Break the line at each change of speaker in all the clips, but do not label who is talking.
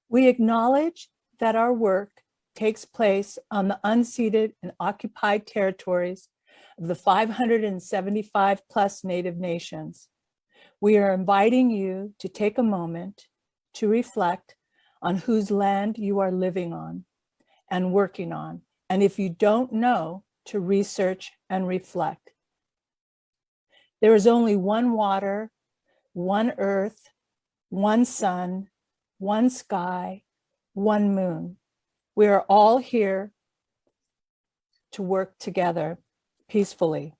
We acknowledge that our work takes place on the unceded and occupied territories of the 575 plus Native nations. We are inviting you to take a moment to reflect on whose land you are living on and working on. And if you don't know, to research and reflect. There is only one water, one earth, one sun, one sky, one moon. We are all here to work together peacefully.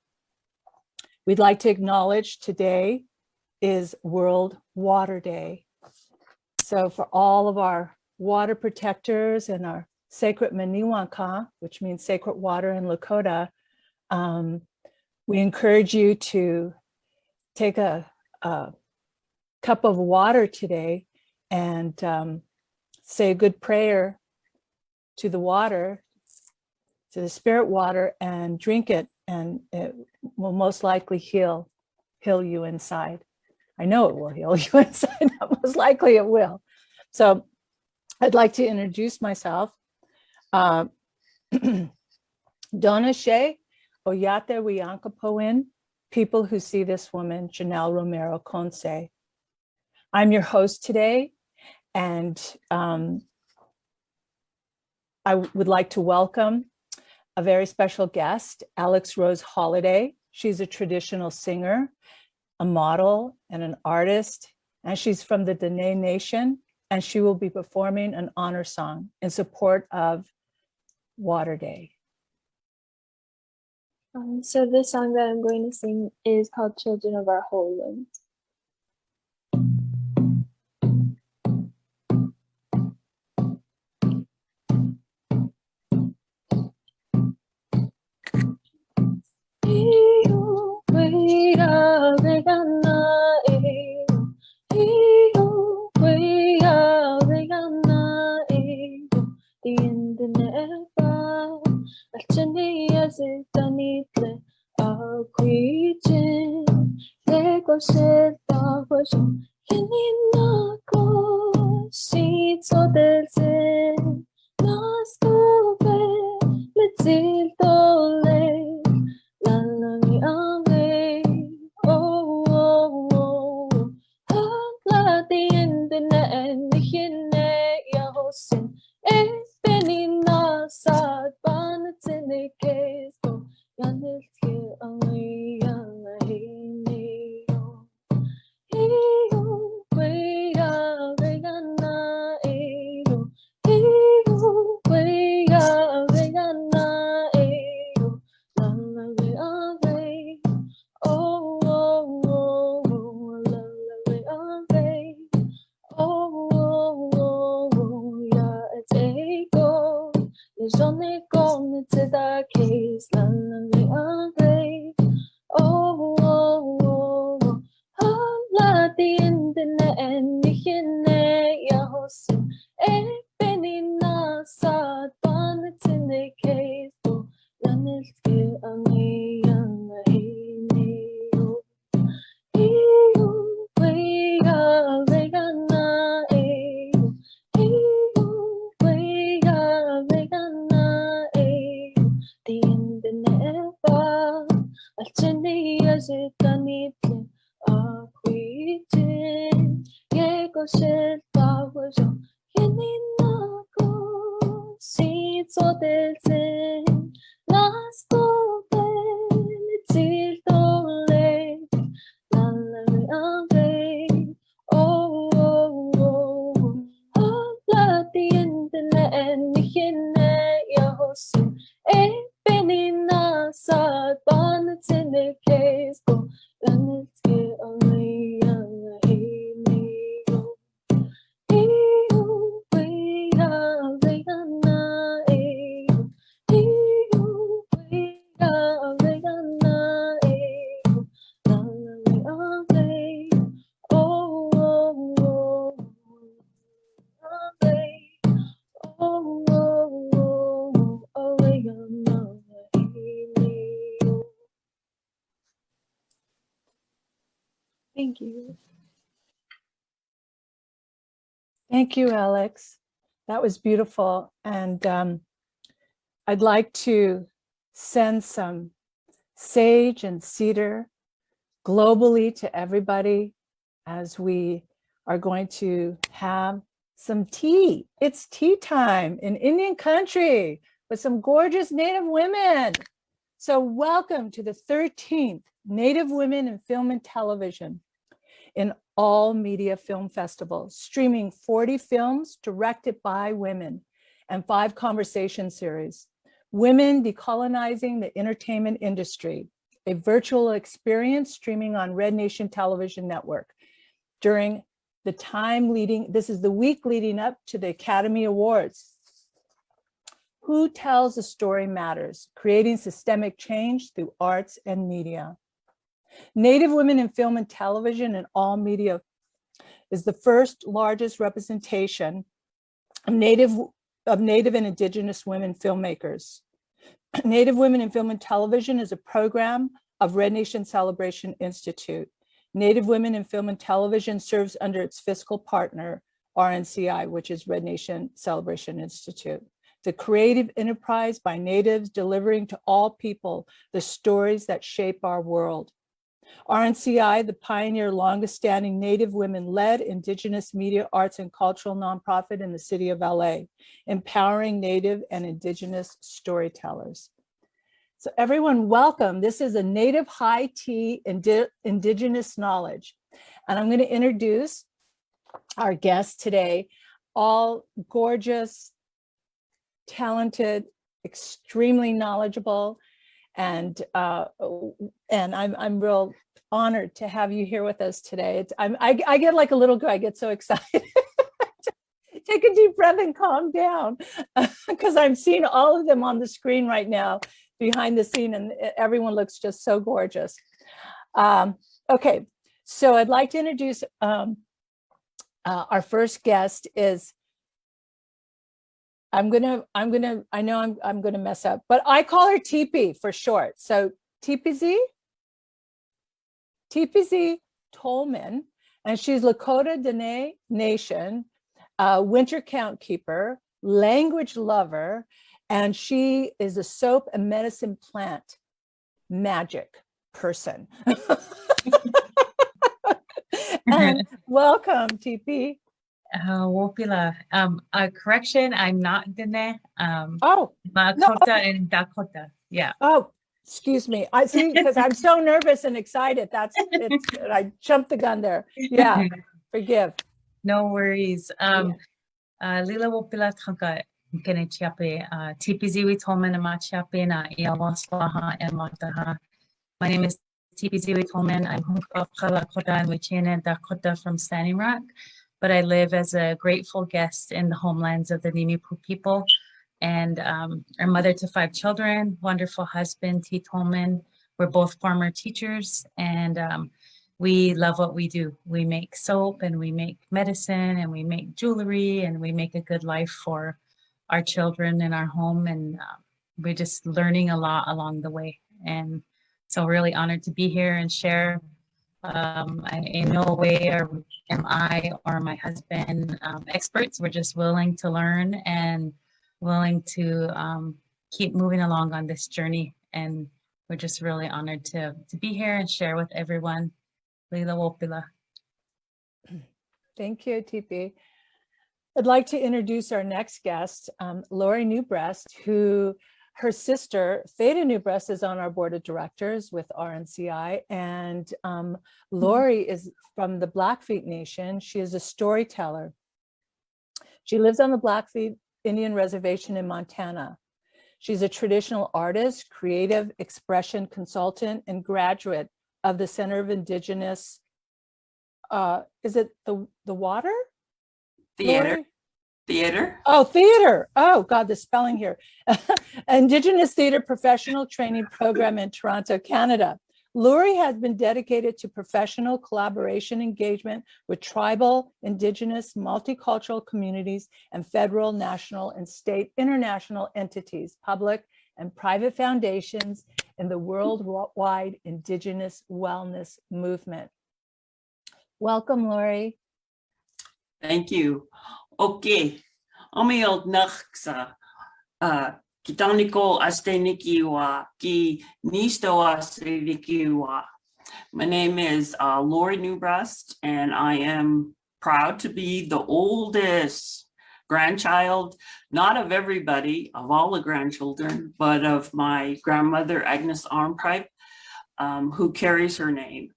We'd like to acknowledge today is World Water Day. So for all of our water protectors and our sacred Maniwanka, which means sacred water in Lakota, we encourage you to take a cup of water today and say a good prayer to the water, to the spirit water, and drink it, and it will most likely heal you inside. I know it will heal you inside, most likely it will. So I'd like to introduce myself. Dona She, Oyate Wiyankapoin, people who see this woman, Joanelle Romero Conce. I'm your host today, and I would like to welcome a very special guest, Alex Rose Holiday. She's a traditional singer, a model, and an artist, and she's from the Dene Nation, and she will be performing an honor song in support of Water Day.
So this song that I'm going to sing is called Children of Our Homeland. Thank you.
Thank you, Alex. That was beautiful. And I'd like to send some sage and cedar globally to everybody as we are going to have some tea. It's tea time in Indian country with some gorgeous Native women. So welcome to the 13th Native Women in Film and Television in All Media Film Festival, streaming 40 films directed by women and 5 conversation series. Women Decolonizing the Entertainment Industry, a virtual experience streaming on Red Nation Television Network during the time leading, this is the week leading up to the Academy Awards. Who tells a story matters, creating systemic change through arts and media. Native Women in Film and Television and All Media is the first largest representation of Native and Indigenous women filmmakers. Native Women in Film and Television is a program of Red Nation Celebration Institute. Native Women in Film and Television serves under its fiscal partner, RNCI, which is Red Nation Celebration Institute. The creative enterprise by Natives delivering to all people the stories that shape our world. RNCI, the pioneer, longest standing Native women-led Indigenous media, arts, and cultural nonprofit in the city of LA, empowering Native and Indigenous storytellers. So everyone, welcome. This is a Native high tea Indigenous knowledge. And I'm going to introduce our guests today, all gorgeous, talented, extremely knowledgeable, and I'm real honored to have you here with us today. I get like a little girl. I get so excited. Take a deep breath and calm down, because I'm seeing all of them on the screen right now behind the scene, and everyone looks just so gorgeous. Okay, so I'd like to introduce our first guest is. I know I'm gonna mess up, but I call her Tipi for short. So Tipiziwin Tolman, and she's Lakota Dene Nation, winter count keeper, language lover, and she is a soap and medicine plant magic person. And welcome, Tipi.
Wopila. Correction, I'm not Dene.
Oh,
Lakota
no.
and Dakota. Yeah.
Oh, excuse me. I see, because I'm so nervous and excited. I jumped the gun there. Yeah, forgive.
No worries. Lila Wopila Tanka Kene Chiape. Tipiziwin Tolman and Machiape na Iawaswaha and Mataha. My name is Tipiziwin Tolman. I'm Lakota and Wichina Dakota from Standing Rock, but I live as a grateful guest in the homelands of the Ninipu people, and are mother to 5 children, wonderful husband, T. Tolman. We're both former teachers, and we love what we do. We make soap, and we make medicine, and we make jewelry, and we make a good life for our children in our home, and we're just learning a lot along the way. And so really honored to be here and share. In no way am I or my husband experts. We're just willing to learn and willing to keep moving along on this journey. And we're just really honored to be here and share with everyone. Lila Wopila.
Thank you, Tipi. I'd like to introduce our next guest, Lori Newbreast, who her sister, Theda Newbreast, is on our board of directors with RNCI, and Lori is from the Blackfeet Nation. She is a storyteller. She lives on the Blackfeet Indian Reservation in Montana. She's a traditional artist, creative expression consultant, and graduate of the Center of Indigenous, is it the water?
Theater.
Lori?
Theater.
Oh, theater. Oh, God, the spelling here. Indigenous Theater Professional Training Program in Toronto, Canada. Lori has been dedicated to professional collaboration engagement with tribal, Indigenous, multicultural communities, and federal, national, and state international entities, public and private foundations in the worldwide Indigenous wellness movement. Welcome, Lori.
Thank you. Okay. Amiel Naksa. Kitaniko Astenikiwa. Ki Nistoa Srivikiwa. My name is Lori Newbreast, and I am proud to be the oldest grandchild, not of everybody, of all the grandchildren, but of my grandmother, Agnes Armpipe, who carries her name,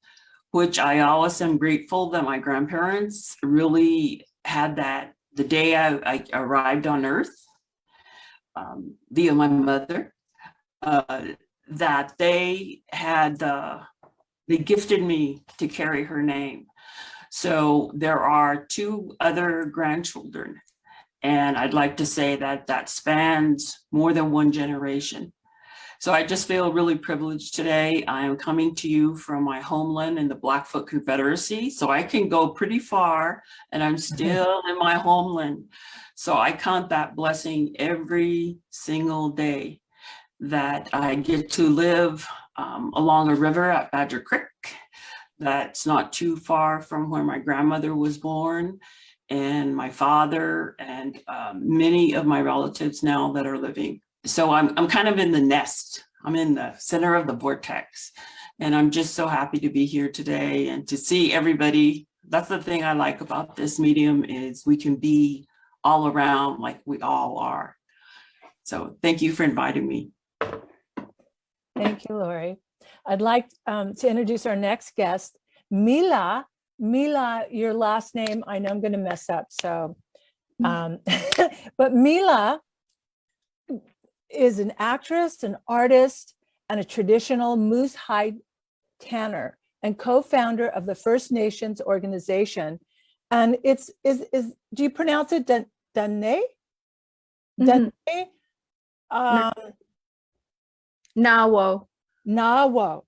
which I always am grateful that my grandparents really had that the day I arrived on earth via my mother, that they had they gifted me to carry her name. So there are 2 other grandchildren, and I'd like to say that that spans more than 1 generation. So I just feel really privileged today. I am coming to you from my homeland in the Blackfoot Confederacy, so I can go pretty far, and I'm still in my homeland. So I count that blessing every single day that I get to live along a river at Badger Creek. That's not too far from where my grandmother was born, and my father, and many of my relatives now that are living. So I'm kind of in the nest. I'm in the center of the vortex, and I'm just so happy to be here today and to see everybody. That's the thing I like about this medium, is we can be all around like we all are. So thank you for inviting me.
Thank you, Lori. I'd like to introduce our next guest, Melaw. Melaw, your last name, I know I'm going to mess up. So, but Melaw is an actress, an artist, and a traditional moose hide tanner, and co-founder of the First Nations organization. And do you pronounce it Dene? Dene?
Nawo.
Nawo.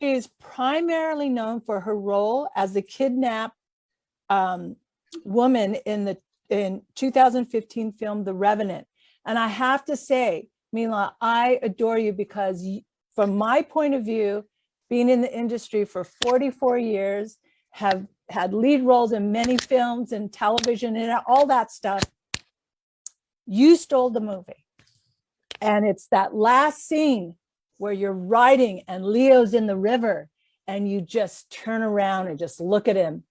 She is primarily known for her role as the kidnapped woman in 2015 film The Revenant. And I have to say, Melaw, I adore you because from my point of view, being in the industry for 44 years, have had lead roles in many films and television and all that stuff, you stole the movie. And it's that last scene where you're riding and Leo's in the river and you just turn around and just look at him.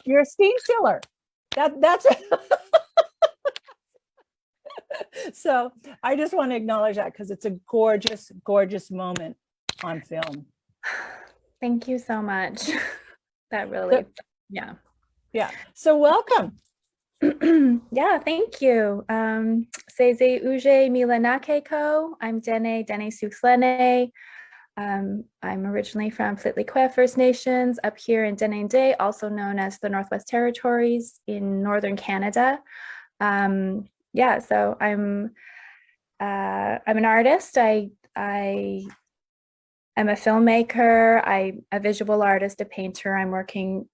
You're a scene killer. That's so I just want to acknowledge that because it's a gorgeous, gorgeous moment on film.
Thank you so much. That really, yeah.
Yeah. So welcome.
Yeah, thank you. Seze Uje Melaw Nakenhk'o. I'm Dene Sukhlene. I'm originally from Tl'itlikwe First Nations up here in Denende, also known as the Northwest Territories in Northern Canada. Yeah, so I'm an artist. I'm a filmmaker, I'm a visual artist, a painter. I'm working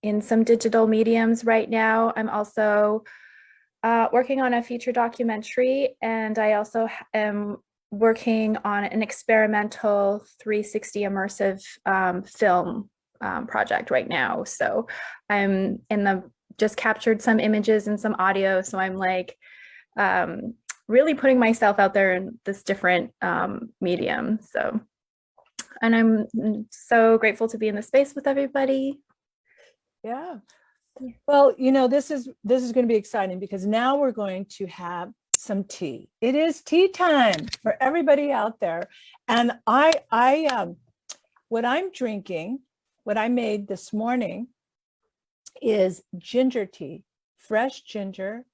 in some digital mediums right now. I'm also working on a feature documentary, and I also am working on an experimental 360 immersive film project right now. So I'm just captured some images and some audio. So I'm like really putting myself out there in this different medium. So. And I'm so grateful to be in the space with everybody.
Yeah. Well, you know, this is going to be exciting because now we're going to have some tea. It is tea time for everybody out there. And what I'm drinking, what I made this morning is ginger tea, fresh ginger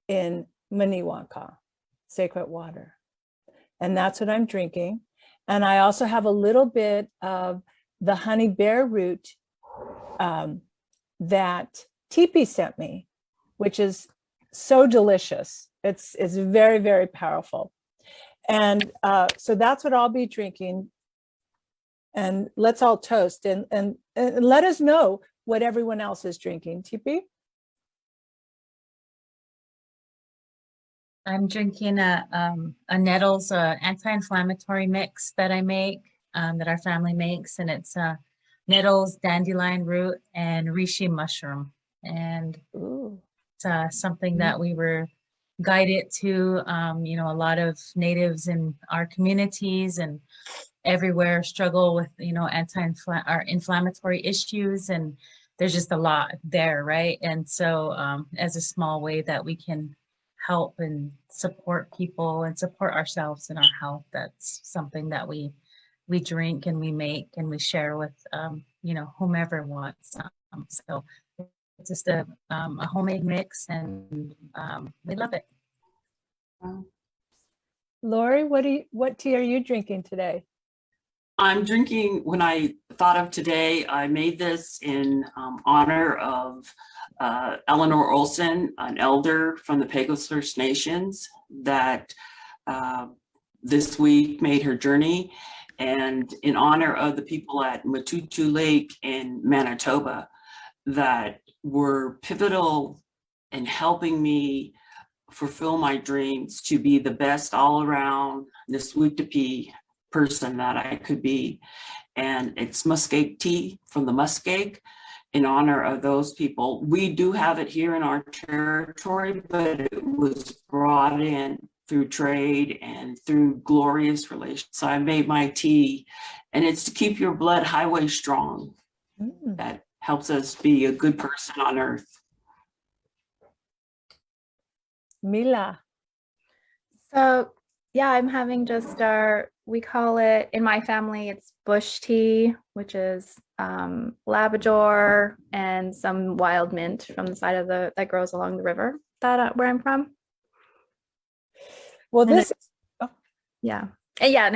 in Maniwaka, sacred water. And that's what I'm drinking. And I also have a little bit of the honey bear root that Tipi sent me, which is so delicious. It's very, very powerful. And so that's what I'll be drinking. And let's all toast and let us know what everyone else is drinking. Tipi?
I'm drinking a Nettles anti-inflammatory mix that I make, that our family makes, and it's nettles, dandelion root, and reishi mushroom. And
Ooh.
it's something that we were guided to. You know, a lot of natives in our communities and everywhere struggle with, you know, inflammatory issues, and there's just a lot there, right? And so as a small way that we can help and support people and support ourselves and our health, that's something that we drink and we make and we share with you know, whomever wants. So it's just a homemade mix, and we love it.
Lori, what tea are you drinking today?
I'm drinking, when I thought of today, I made this in honor of Eleanor Olson, an elder from the Pecos First Nations that this week made her journey, and in honor of the people at Matutu Lake in Manitoba that were pivotal in helping me fulfill my dreams to be the best all around Niswitiki person that I could be. And it's muskeg tea from the muskeg in honor of those people. We do have it here in our territory, but it was brought in through trade and through glorious relations. So I made my tea, and it's to keep your blood highway strong. That helps us be a good person on earth.
Mila.
So yeah, I'm having just we call it, in my family, it's bush tea, which is Labrador and some wild mint from the side of that grows along the river where I'm from.
Well,
And yeah. And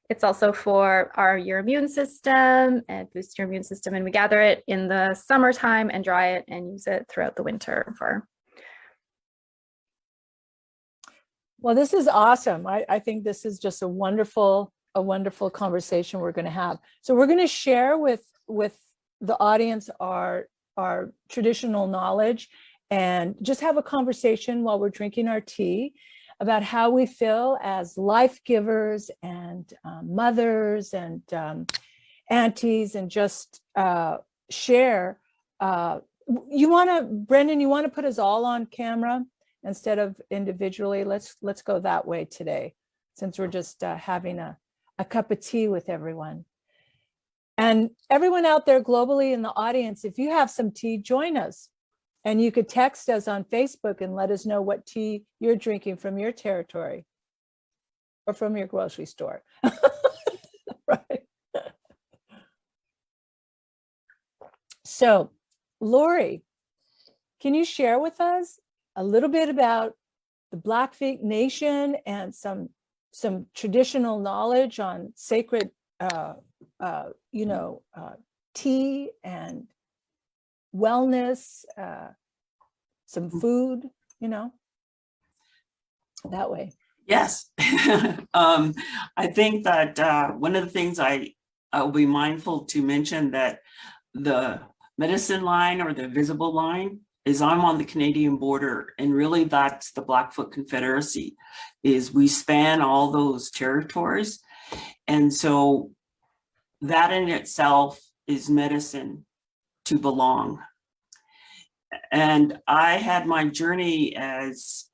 it's also for your immune system and boost your immune system. And we gather it in the summertime and dry it and use it throughout the winter
Well, this is awesome. I think this is just a wonderful conversation we're going to have. So we're going to share with the audience our traditional knowledge and just have a conversation while we're drinking our tea about how we feel as life givers and mothers and aunties, and just share. Brendan, you want to put us all on camera instead of individually? Let's go that way today, since we're just having a cup of tea with everyone. And everyone out there globally in the audience, if you have some tea, join us. And you could text us on Facebook and let us know what tea you're drinking from your territory or from your grocery store. Right. So, Lori, can you share with us a little bit about the Blackfeet Nation and some traditional knowledge on sacred, tea and wellness, some food, that way?
Yes. I think that one of the things I'll be mindful to mention, that the medicine line or the visible line is I'm on the Canadian border, and really that's the Blackfoot Confederacy, is we span all those territories. And so that in itself is medicine to belong. And I had my journey as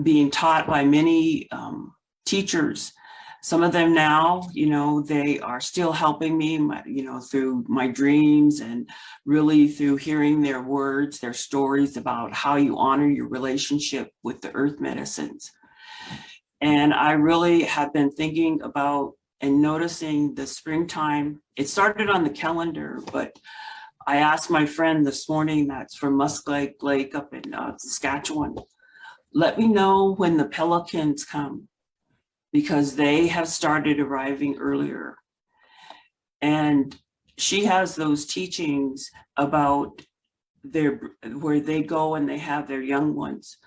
being taught by many teachers. Some of them now, they are still helping me, through my dreams, and really through hearing their words, their stories about how you honor your relationship with the earth medicines. And I really have been thinking about and noticing the springtime. It started on the calendar, but I asked my friend this morning that's from Muskeg Lake up in Saskatchewan, let me know when the pelicans come, because they have started arriving earlier. And she has those teachings about where they go and they have their young ones.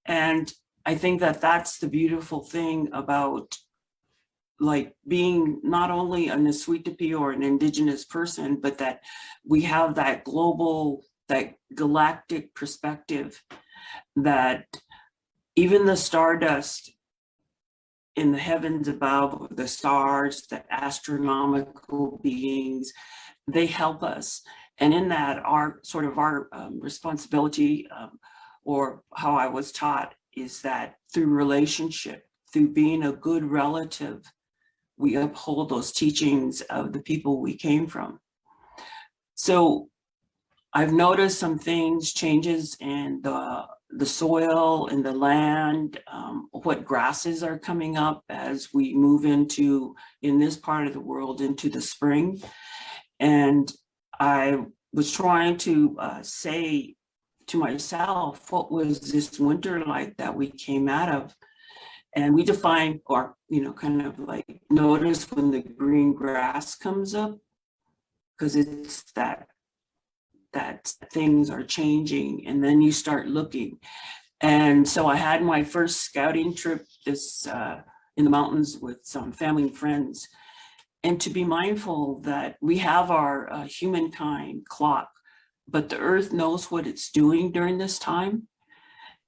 And I think that that's the beautiful thing about being not only a Niswitiki or an Indigenous person, but that we have that global, that galactic perspective, that even the stardust in the heavens above, the stars, the astronomical beings, they help us. And in that, our responsibility, or how I was taught, is that through relationship, through being a good relative, we uphold those teachings of the people we came from. So I've noticed some things, changes in the soil, in the land, what grasses are coming up as we move into, in this part of the world, into the spring. And I was trying to say to myself, what was this winter like that we came out of? And we define, or, kind of like notice when the green grass comes up, because it's that things are changing, and then you start looking. And so I had my first scouting trip in the mountains with some family and friends, and to be mindful that we have our humankind clock, but the earth knows what it's doing during this time.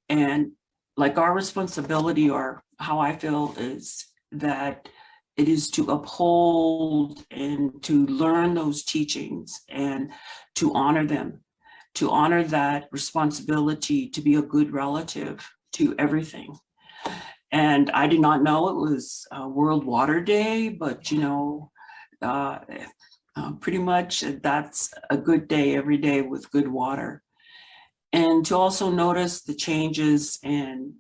And like our responsibility, or how I feel, is that it is to uphold and to learn those teachings and to honor them, to honor that responsibility to be a good relative to everything. And I did not know it was World Water Day, but pretty much that's a good day every day with good water. And to also notice the changes and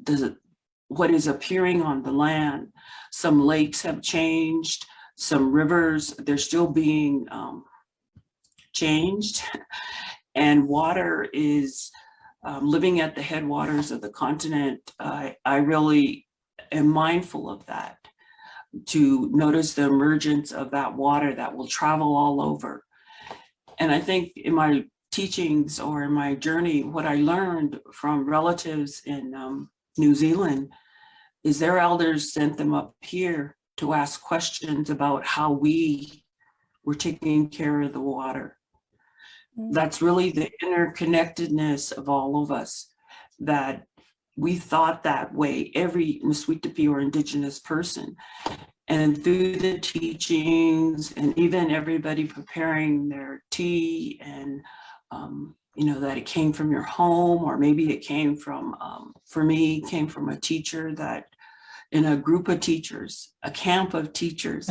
what is appearing on the land. Some lakes have changed, some rivers, they're still being changed. And water is living at the headwaters of the continent. I really am mindful of that, to notice the emergence of that water that will travel all over. And I think in my teachings, or in my journey, what I learned from relatives in New Zealand is their elders sent them up here to ask questions about how we were taking care of the water. That's really the interconnectedness of all of us, that we thought that way, every NWIFT or Indigenous person. And through the teachings, and even everybody preparing their tea, and that it came from your home, or maybe it came from, for me, came from a teacher, that in a group of teachers, a camp of teachers,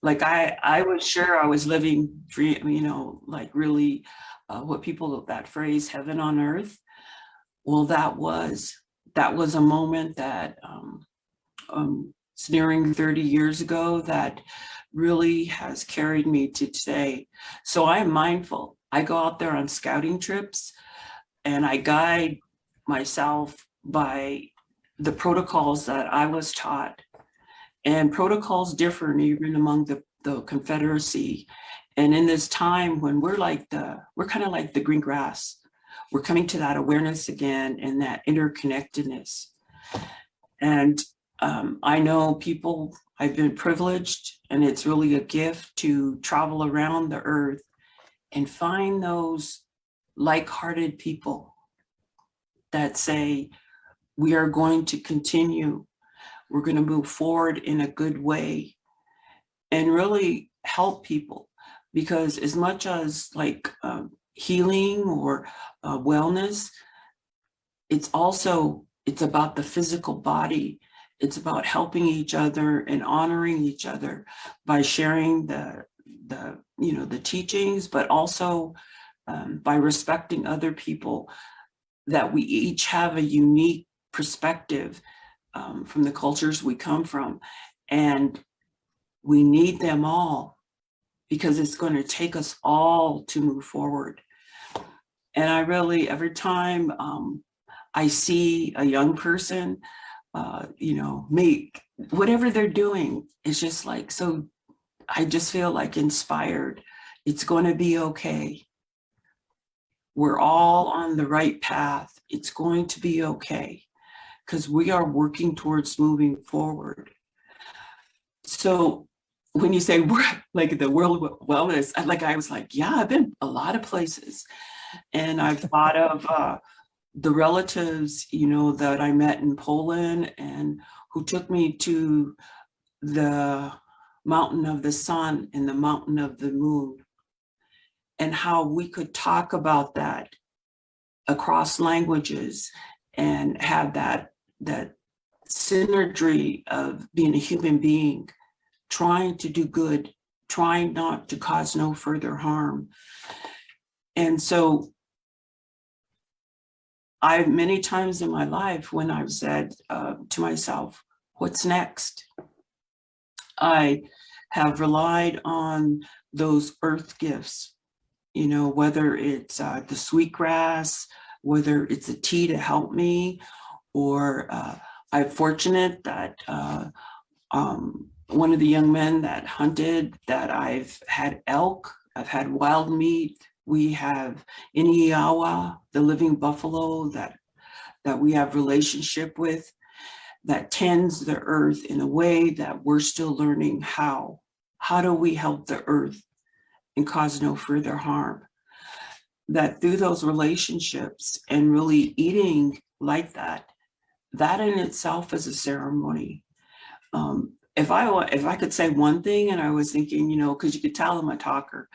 like I was sure I was living, like really what people, that phrase, heaven on earth. Well, that was a moment that it's nearing 30 years ago, that really has carried me to today. So I'm mindful. I go out there on scouting trips, and I guide myself by the protocols that I was taught. And protocols differ even among the Confederacy. And in this time when we're kind of like the green grass, we're coming to that awareness again, and that interconnectedness. And I know people, I've been privileged, and it's really a gift to travel around the earth and find those like-hearted people that say, we are going to continue, we're going to move forward in a good way, and really help people. Because as much as like healing or wellness, it's about the physical body. It's about helping each other and honoring each other by sharing the teachings, but also by respecting other people, that we each have a unique perspective from the cultures we come from, and we need them all, because it's going to take us all to move forward. And I really, every time I see a young person, make whatever they're doing, it's just like, so I just feel like inspired. It's going to be okay. We're all on the right path. It's going to be okay, because we are working towards moving forward. So when you say like the world wellness, I was like, yeah, I've been a lot of places, and I've thought of the relatives, you know, that I met in Poland and who took me to the mountain of the sun and the mountain of the moon, and how we could talk about that across languages and have that synergy of being a human being, trying to do good, trying not to cause no further harm. And so many times in my life when I've said to myself, what's next? I have relied on those earth gifts, you know, whether it's the sweetgrass, whether it's a tea to help me, or I'm fortunate that one of the young men that hunted, that I've had elk, I've had wild meat. We have Iniawa, the living buffalo that we have relationship with, that tends the earth in a way that we're still learning how. How do we help the earth and cause no further harm? That through those relationships and really eating like that, that in itself is a ceremony. If I could say one thing, and I was thinking, you know, because you could tell I'm a talker,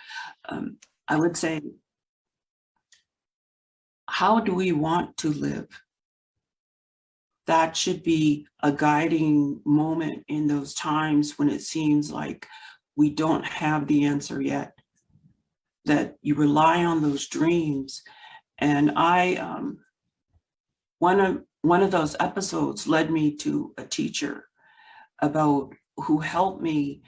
I would say, how do we want to live? That should be a guiding moment in those times when it seems like we don't have the answer yet, that you rely on those dreams. And one of those episodes led me to a teacher who helped me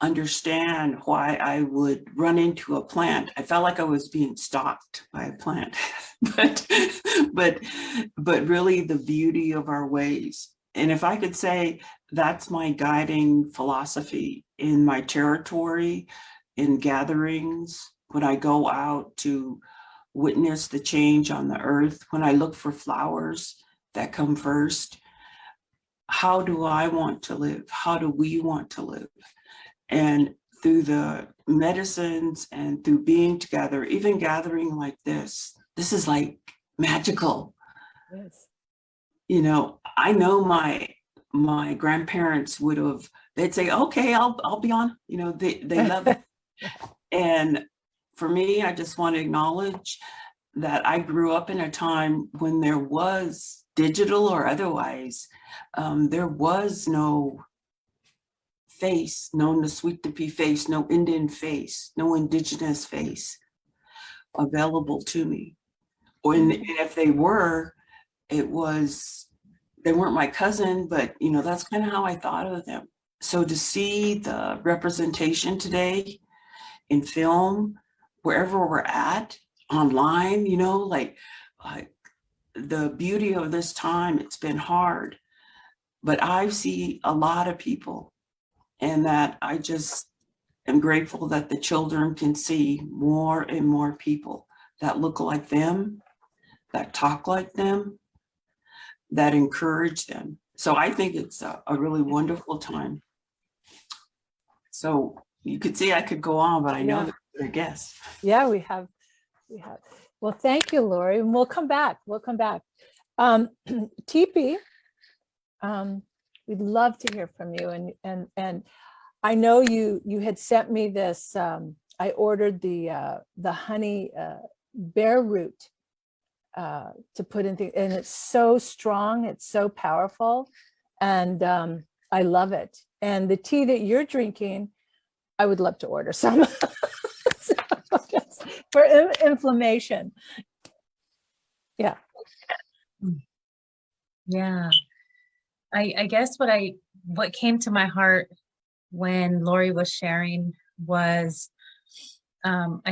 understand why I would run into a plant. I felt like I was being stalked by a plant, but really the beauty of our ways. And if I could say, that's my guiding philosophy in my territory, in gatherings, when I go out to witness the change on the earth, when I look for flowers that come first. How do I want to live? How do we want to live? And through the medicines and through being together, even gathering like this is like magical.
Yes.
You know, I know my grandparents they'd say, okay, I'll be on, you know, they love it. And for me, I just want to acknowledge that I grew up in a time when there was, digital or otherwise, there was no face, no Niswitipi face, no Indian face, no Indigenous face available to me. And if they were, they weren't my cousin, but you know, that's kind of how I thought of them. So to see the representation today in film, wherever we're at, online, you know, like the beauty of this time, it's been hard, but I see a lot of people, and that I just am grateful that the children can see more and more people that look like them, that talk like them, that encourage them. So I think it's a really wonderful time. So you could see I could go on, but I know they're guests.
Yeah, we have. Well, thank you, Lori, and we'll come back. Tipi, we'd love to hear from you. And I know you had sent me this. I ordered the honey bear root to put in things, and it's so strong, it's so powerful, and I love it. And the tea that you're drinking, I would love to order some for inflammation. Yeah.
Yeah. I guess what came to my heart when Lori was sharing was, I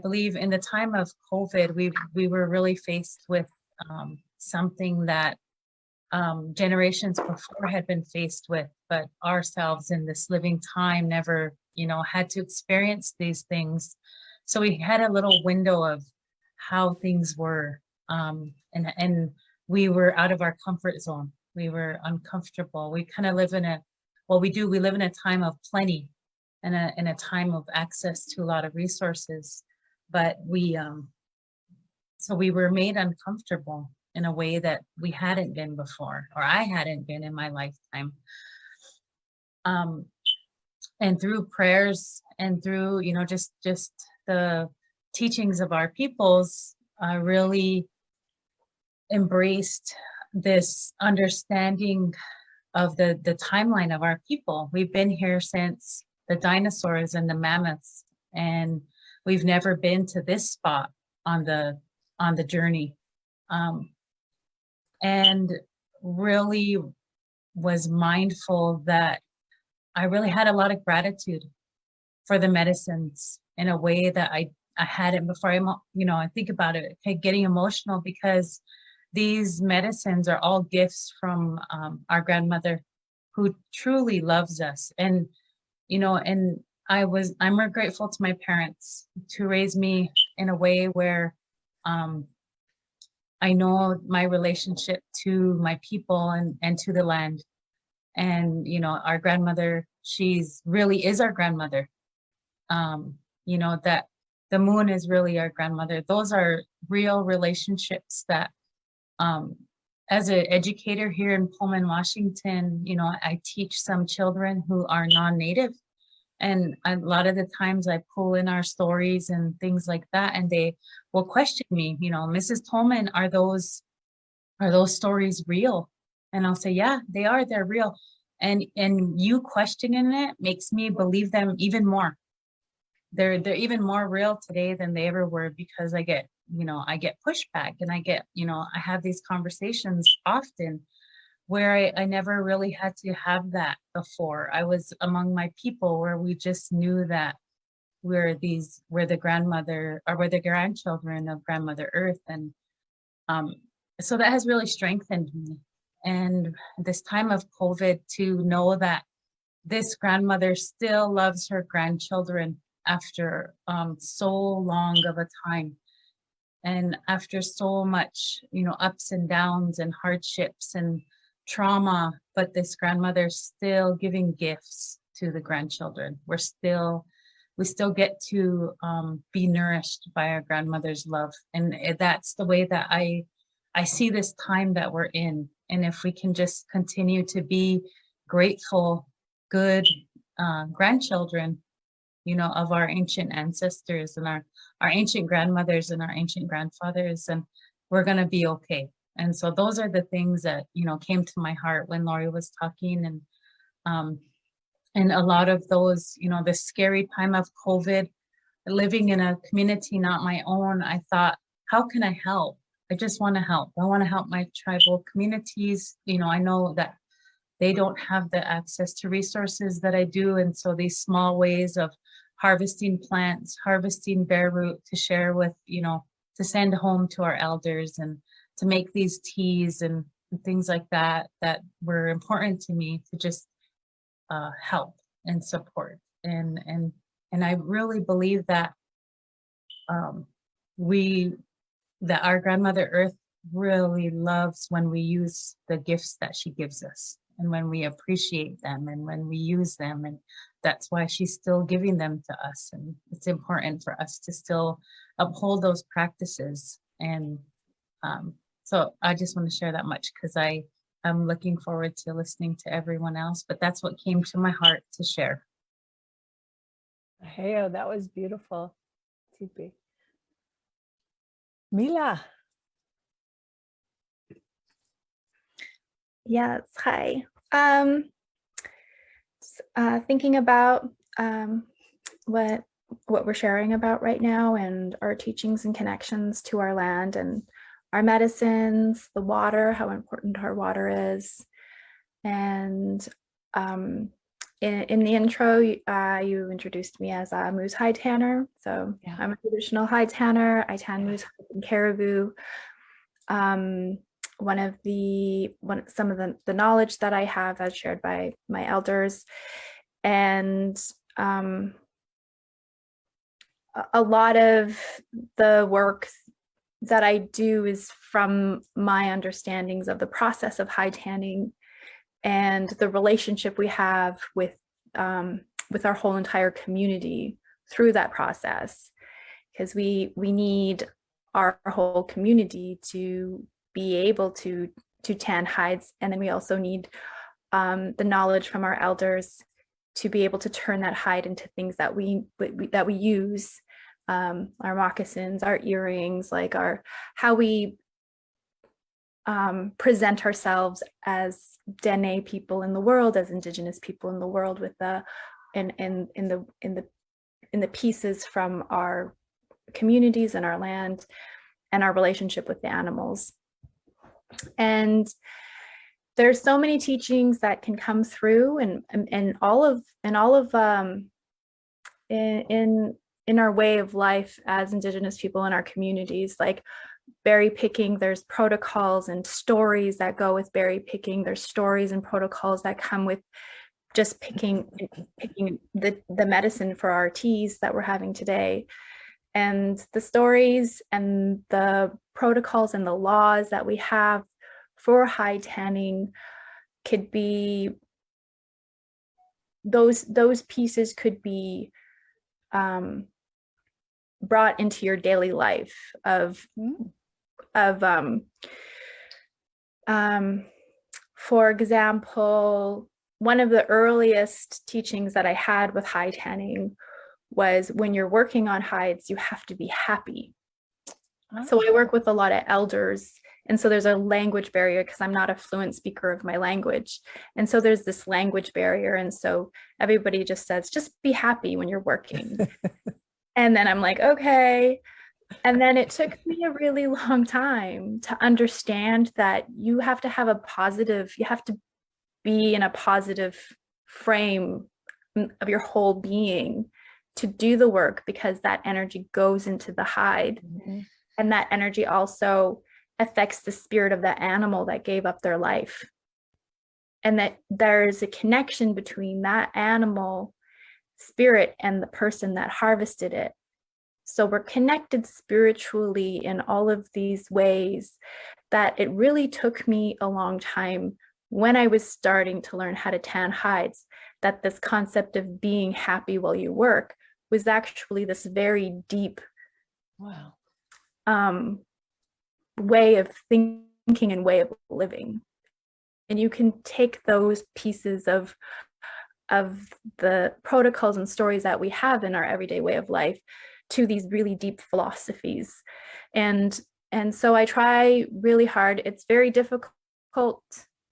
believe in the time of COVID, we were really faced with something that generations before had been faced with, but ourselves in this living time never, you know, had to experience these things. So we had a little window of how things were, and we were out of our comfort zone. We were uncomfortable. We kind of live we live in a time of plenty and in a time of access to a lot of resources, but so we were made uncomfortable in a way that we hadn't been before, or I hadn't been in my lifetime. And through prayers and through, you know, just the teachings of our peoples, I really embraced this understanding of the timeline of our people. We've been here since the dinosaurs and the mammoths, and we've never been to this spot on the journey. And really was mindful that I really had a lot of gratitude for the medicines in a way that I hadn't before. I think about it, getting emotional, because these medicines are all gifts from our grandmother, who truly loves us. And, and I'm very grateful to my parents to raise me in a way where I know my relationship to my people and to the land. And, our grandmother, she's really is our grandmother. That the moon is really our grandmother. Those are real relationships that, as an educator here in Pullman, Washington, I teach some children who are non-native. And a lot of the times I pull in our stories and things like that, and they will question me, Mrs. Tolman, are those stories real? And I'll say, yeah, they're real. And you questioning it makes me believe them even more. They're even more real today than they ever were, because I get pushback, and I have these conversations often where I never really had to have that before. I was among my people where we just knew that we're the grandmother, or we're the grandchildren of Grandmother Earth. And so that has really strengthened me. And this time of COVID, to know that this grandmother still loves her grandchildren after so long of a time, and after so much, ups and downs and hardships and trauma, but this grandmother still giving gifts to the grandchildren. We still get to be nourished by our grandmother's love. And that's the way that I see this time that we're in. And if we can just continue to be grateful, good grandchildren, of our ancient ancestors and our ancient grandmothers and our ancient grandfathers, and we're going to be okay. And so those are the things that, came to my heart when Lori was talking. And a lot of those, the scary time of COVID, living in a community not my own, I thought, how can I help? I just want to help. I want to help my tribal communities. I know that they don't have the access to resources that I do. And so these small ways of harvesting plants, harvesting bare root to share with, to send home to our elders, and to make these teas and things like that were important to me to just help and support. And I really believe that that our grandmother Earth really loves when we use the gifts that she gives us, and when we appreciate them, and when we use them. And that's why she's still giving them to us. And it's important for us to still uphold those practices. And so I just want to share that much, because I'm looking forward to listening to everyone else, but that's what came to my heart to share.
Hey, oh, that was beautiful, Tipi. Melaw.
Yes, hi. Thinking about what we're sharing about right now, and our teachings and connections to our land and our medicines, the water, how important our water is. And in the intro, you introduced me as a moose hide tanner. So yeah. I'm a traditional hide tanner. I tan moose and caribou. Some of the knowledge that I have that's shared by my elders, and a lot of the work that I do is from my understandings of the process of hide tanning and the relationship we have with our whole entire community through that process, because we need our whole community to be able to tan hides. And then we also need the knowledge from our elders to be able to turn that hide into things that we use, our moccasins, our earrings, like how we present ourselves as Dene people in the world, as Indigenous people in the world, with in the pieces from our communities and our land and our relationship with the animals. And there's so many teachings that can come through, and all of in our way of life as Indigenous people in our communities, like berry picking. There's protocols and stories that go with berry picking. There's stories and protocols that come with just picking the medicine for our teas that we're having today. And the stories and the protocols and the laws that we have for hide tanning could be, those pieces could be brought into your daily life for example, one of the earliest teachings that I had with hide tanning was, when you're working on hides, you have to be happy. So I work with a lot of elders, and so there's a language barrier because I'm not a fluent speaker of my language. And so there's this language barrier. And so everybody just says, just be happy when you're working. And then I'm like, okay. And then it took me a really long time to understand that you have to have you have to be in a positive frame of your whole being to do the work, because that energy goes into the hide. Mm-hmm. And that energy also affects the spirit of the animal that gave up their life. And that there is a connection between that animal spirit and the person that harvested it. So we're connected spiritually in all of these ways that it really took me a long time, when I was starting to learn how to tan hides, that this concept of being happy while you work was actually this very deep way of thinking and way of living. And you can take those pieces of the protocols and stories that we have in our everyday way of life to these really deep philosophies. And so I try really hard. It's very difficult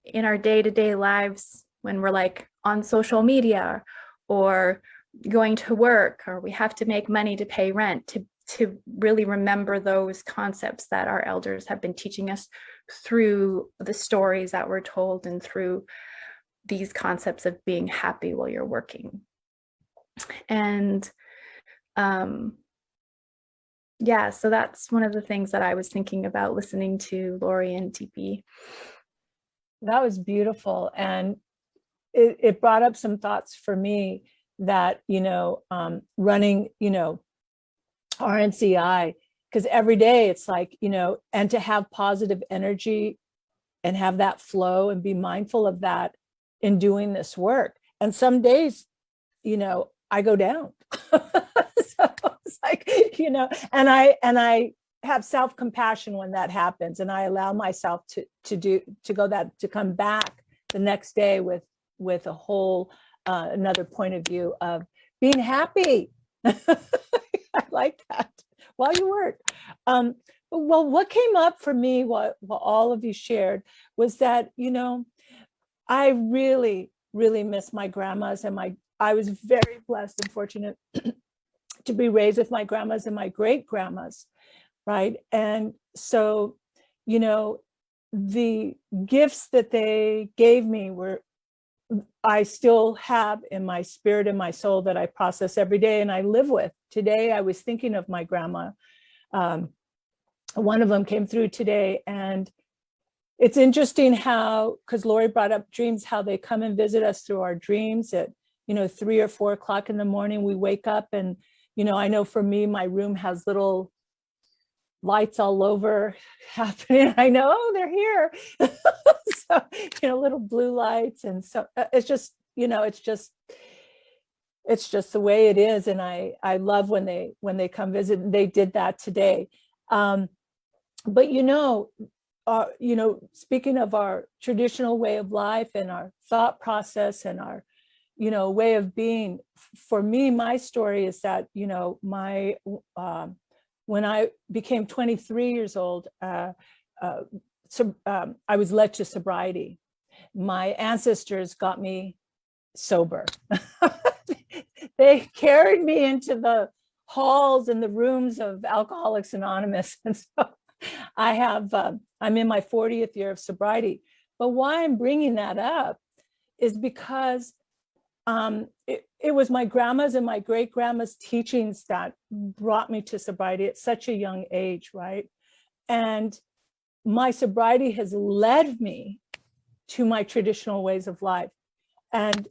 in our day-to-day lives when we're like on social media or going to work, or we have to make money to pay rent, to really remember those concepts that our elders have been teaching us through the stories that we're told and through these concepts of being happy while you're working. And yeah, so that's one of the things that I was thinking about listening to Lori and TP.
That was beautiful. And it brought up some thoughts for me that, running, RNCI, because every day it's like, and to have positive energy and have that flow and be mindful of that in doing this work. And some days, I go down. So it's like, and I have self-compassion when that happens, and I allow myself to come back the next day with a whole another point of view of being happy. I like that while you work. Well, what came up for me what all of you shared was that, I really, really miss my grandmas, and I was very blessed and fortunate to be raised with my grandmas and my great grandmas, right? And so, the gifts that they gave me I still have in my spirit and my soul that I process every day and I live with. Today, I was thinking of my grandma. One of them came through today, and it's interesting how, because Lori brought up dreams, how they come and visit us through our dreams at, 3 or 4 o'clock in the morning. We wake up and, I know for me, my room has little lights all over happening. I know, oh, they're here. So, little blue lights. And so it's just, it's just the way it is. And I love when they come visit, and they did that today. But speaking of our traditional way of life and our thought process and our, way of being, for me, my story is that, when I became 23 years old, I was led to sobriety. My ancestors got me sober. They carried me into the halls and the rooms of Alcoholics Anonymous. And so I'm in my 40th year of sobriety. But why I'm bringing that up is because it was my grandma's and my great grandma's teachings that brought me to sobriety at such a young age, right? And my sobriety has led me to my traditional ways of life. And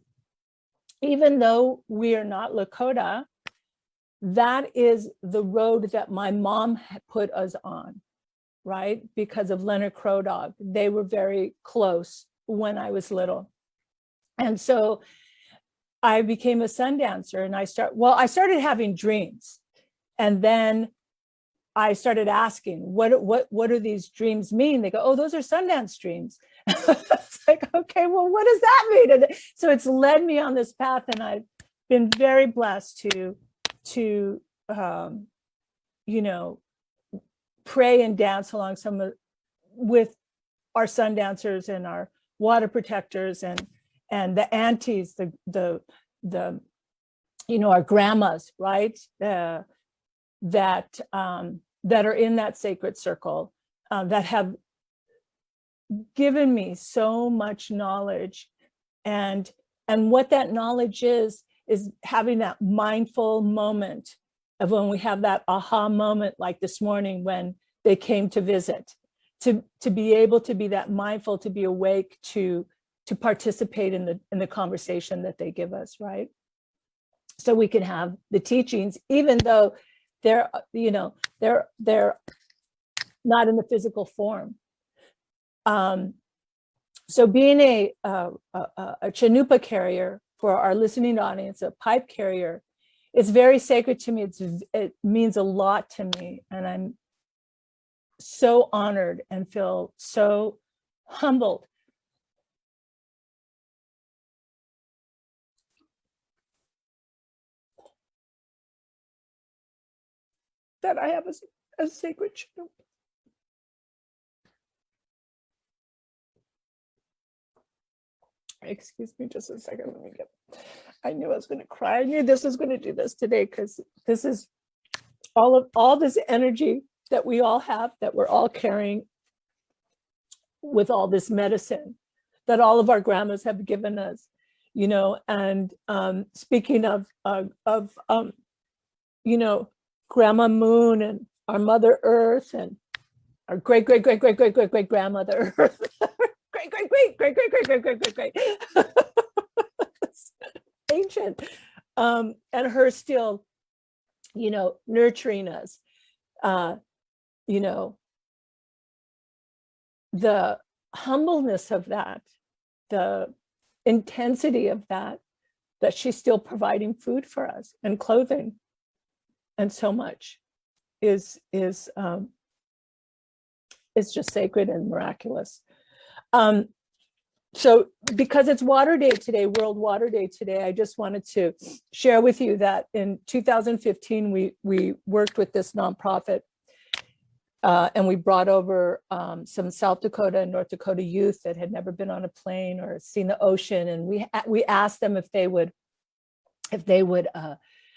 even though we are not Lakota, that is the road that my mom had put us on, right? Because of Leonard Crow Dog. They were very close when I was little. And so I became a sun dancer, and I started having dreams. And then I started asking, what do these dreams mean? They go, oh, those are Sundance dreams. It's like, okay, well, what does that mean? And so it's led me on this path, and I've been very blessed to pray and dance along with our sun dancers and our water protectors and the aunties, our grandmas, right? That are in that sacred circle, that have given me so much knowledge. And what that knowledge is having that mindful moment of when we have that aha moment, like this morning when they came to visit, to be able to be that mindful, to be awake, to participate in the conversation that they give us, right? So we can have the teachings, even though they're not in the physical form. So being a chanupa carrier, for our listening audience, a pipe carrier, it's very sacred to me. It means a lot to me, and I'm so honored and feel so humbled that I have a sacred chanupa. Excuse me just a second. I knew I was going to cry. I knew this was going to do this today, because this is all this energy that we all have, that we're all carrying with all this medicine that all of our grandmas have given us, and speaking of Grandma Moon and our Mother Earth and our great grandmother Earth. Great. Ancient. And her still, nurturing us, the humbleness of that, the intensity of that she's still providing food for us and clothing and so much is just sacred and miraculous. So because it's Water Day today, World Water Day today, I just wanted to share with you that in 2015, we worked with this nonprofit, and we brought over some South Dakota and North Dakota youth that had never been on a plane or seen the ocean. And we asked them if they would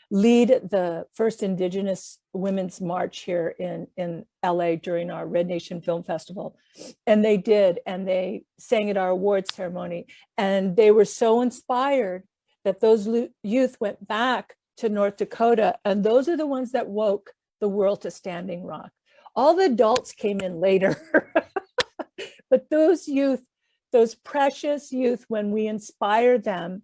lead the first Indigenous Women's March here in LA during our Red Nation Film Festival. And they did, and they sang at our awards ceremony. And they were so inspired that those youth went back to North Dakota, and those are the ones that woke the world to Standing Rock. All the adults came in later, but those youth, those precious youth, when we inspire them,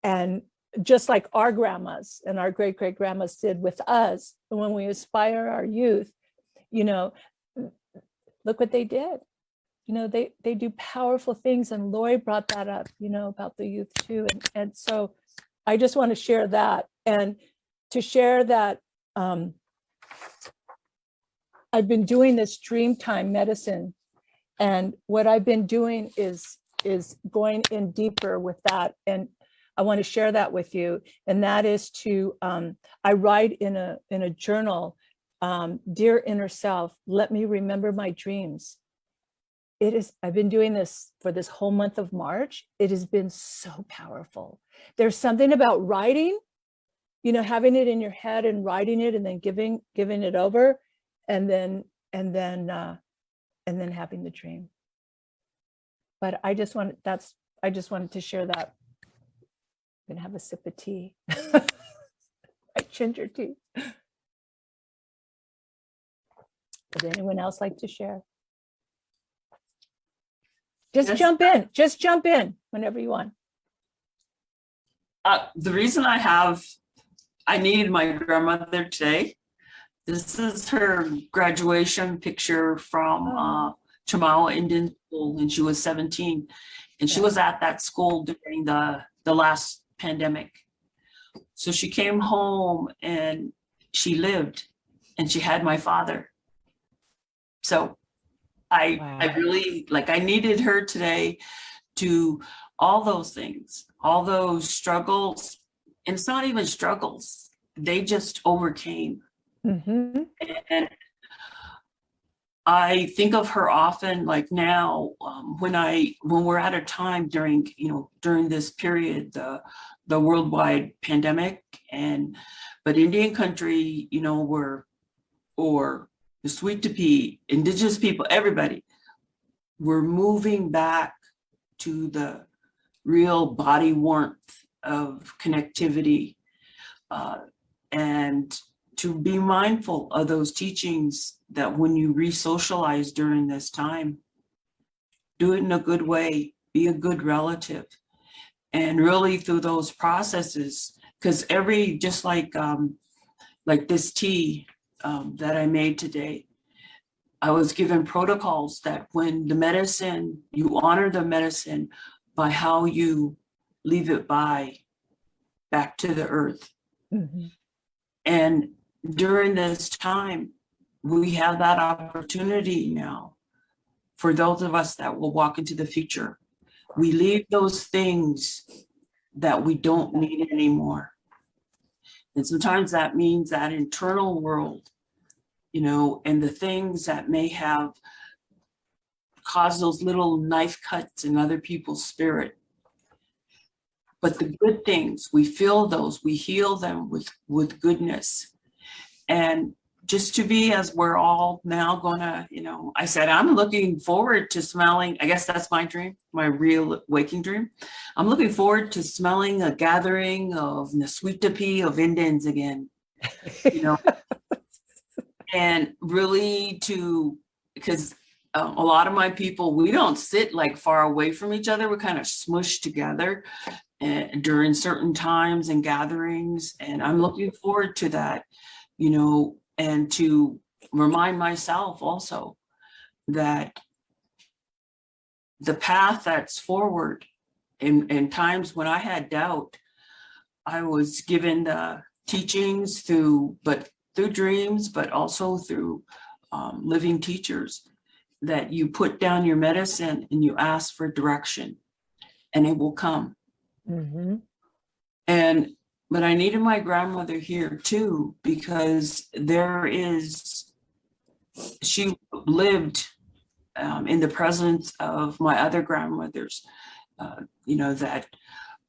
and just like our grandmas and our great grandmas did with us, and when we inspire our youth, look what they did. They do powerful things, and Lori brought that up, about the youth too. And so I just want to share that, and to share that I've been doing this Dreamtime medicine, and what I've been doing is going in deeper with that, and I want to share that with you. And that is to I write in a journal, dear inner self, let me remember my dreams. I've been doing this for this whole month of March. It has been so powerful. There's something about writing, you know, having it in your head and writing it and then giving it over, and then having the dream. But I just wanted to share that. I'm gonna have a sip of tea. My ginger tea. Would anyone else like to share? Just
Yes.
jump in whenever you want.
The reason I needed my grandmother today. This is her graduation picture from Chamawa Indian School when she was 17. And she was at that school during the last pandemic. So she came home and she lived and she had my father. So I really, like, I needed her today to all those things, all those struggles. And it's not even struggles. They just overcame.
Mm-hmm.
And I think of her often, like now, when we're at a time during this period, the worldwide pandemic, but Indian country, or the Sweet Tipi, Indigenous people, everybody, we're moving back to the real body warmth of connectivity, and to be mindful of those teachings, that when you re-socialize during this time, do it in a good way, be a good relative. And really through those processes, because just like this tea that I made today, I was given protocols that when the medicine, you honor the medicine by how you leave it back to the earth.
Mm-hmm.
And during this time, we have that opportunity now for those of us that will walk into the future. We leave those things that we don't need anymore. And sometimes that means that internal world, and the things that may have caused those little knife cuts in other people's spirit. But the good things, we feel those, we heal them with goodness. And just to be, as we're all now gonna, I said, I'm looking forward to smelling, I guess that's my dream, my real waking dream. I'm looking forward to smelling a gathering of the Sweet Tipi of Indians again, and really because a lot of my people, we don't sit like far away from each other. We're kind of smushed together during certain times and gatherings. And I'm looking forward to that, and to remind myself also that the path that's forward in times when I had doubt, I was given the teachings through dreams, but also through living teachers, that you put down your medicine and you ask for direction and it will come.
Mm-hmm.
But I needed my grandmother here too, because she lived in the presence of my other grandmothers, that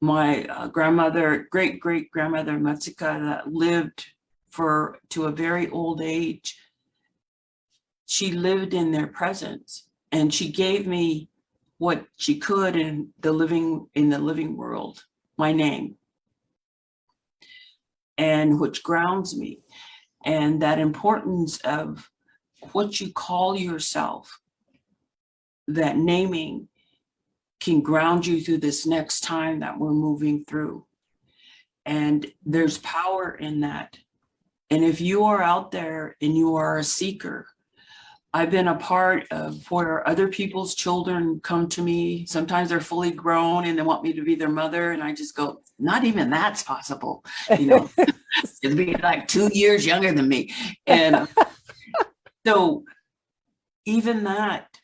my grandmother, great-great-grandmother Matsika, that lived to a very old age. She lived in their presence, and she gave me what she could in the living world, my name, and which grounds me. And that importance of what you call yourself, that naming can ground you through this next time that we're moving through. And there's power in that. And if you are out there and you are a seeker, I've been a part of where other people's children come to me. Sometimes they're fully grown and they want me to be their mother. And I just go, not even that's possible. It'd be like 2 years younger than me. And So even that,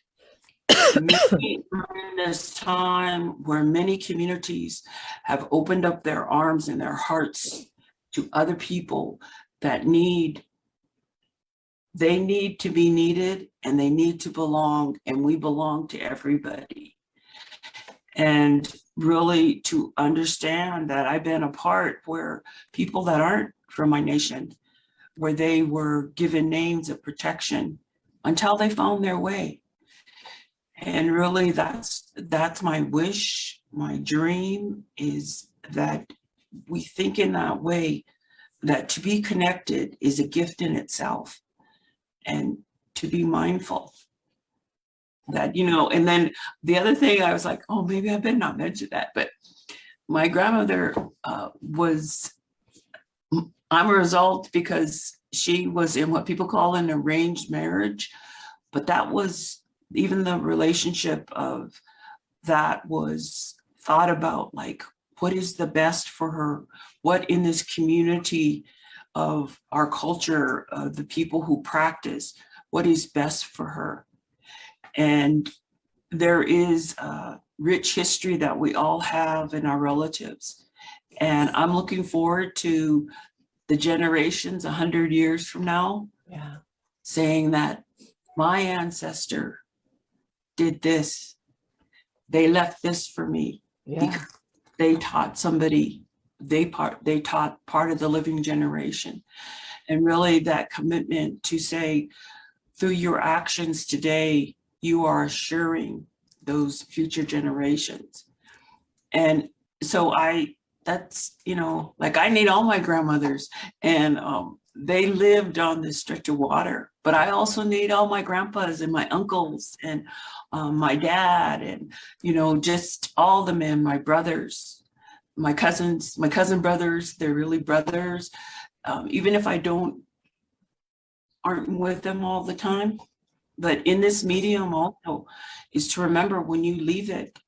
maybe during this time where many communities have opened up their arms and their hearts to other people that they need to be needed and they need to belong, and we belong to everybody. And really to understand that I've been a part where people that aren't from my nation, where they were given names of protection until they found their way. And really that's my wish, my dream, is that we think in that way, that to be connected is a gift in itself, and to be mindful that, and then the other thing I was like, oh, maybe I better not mention that, but my grandmother I'm a result because she was in what people call an arranged marriage, but that was, even the relationship of that was thought about, like, what is the best for her? What in this community of our culture, the people who practice, what is best for her? And there is a rich history that we all have in our relatives. And I'm looking forward to the generations 100 years from now, saying that my ancestor did this. They left this for me. Because they taught somebody, they taught part of the living generation. And really that commitment to say, through your actions today, you are assuring those future generations. And so that's, like, I need all my grandmothers, and they lived on this stretch of water, but I also need all my grandpas and my uncles and my dad, and, just all the men, my brothers, my cousins, my cousin brothers, they're really brothers. Even if I aren't with them all the time, but in this medium also is to remember, when you leave it,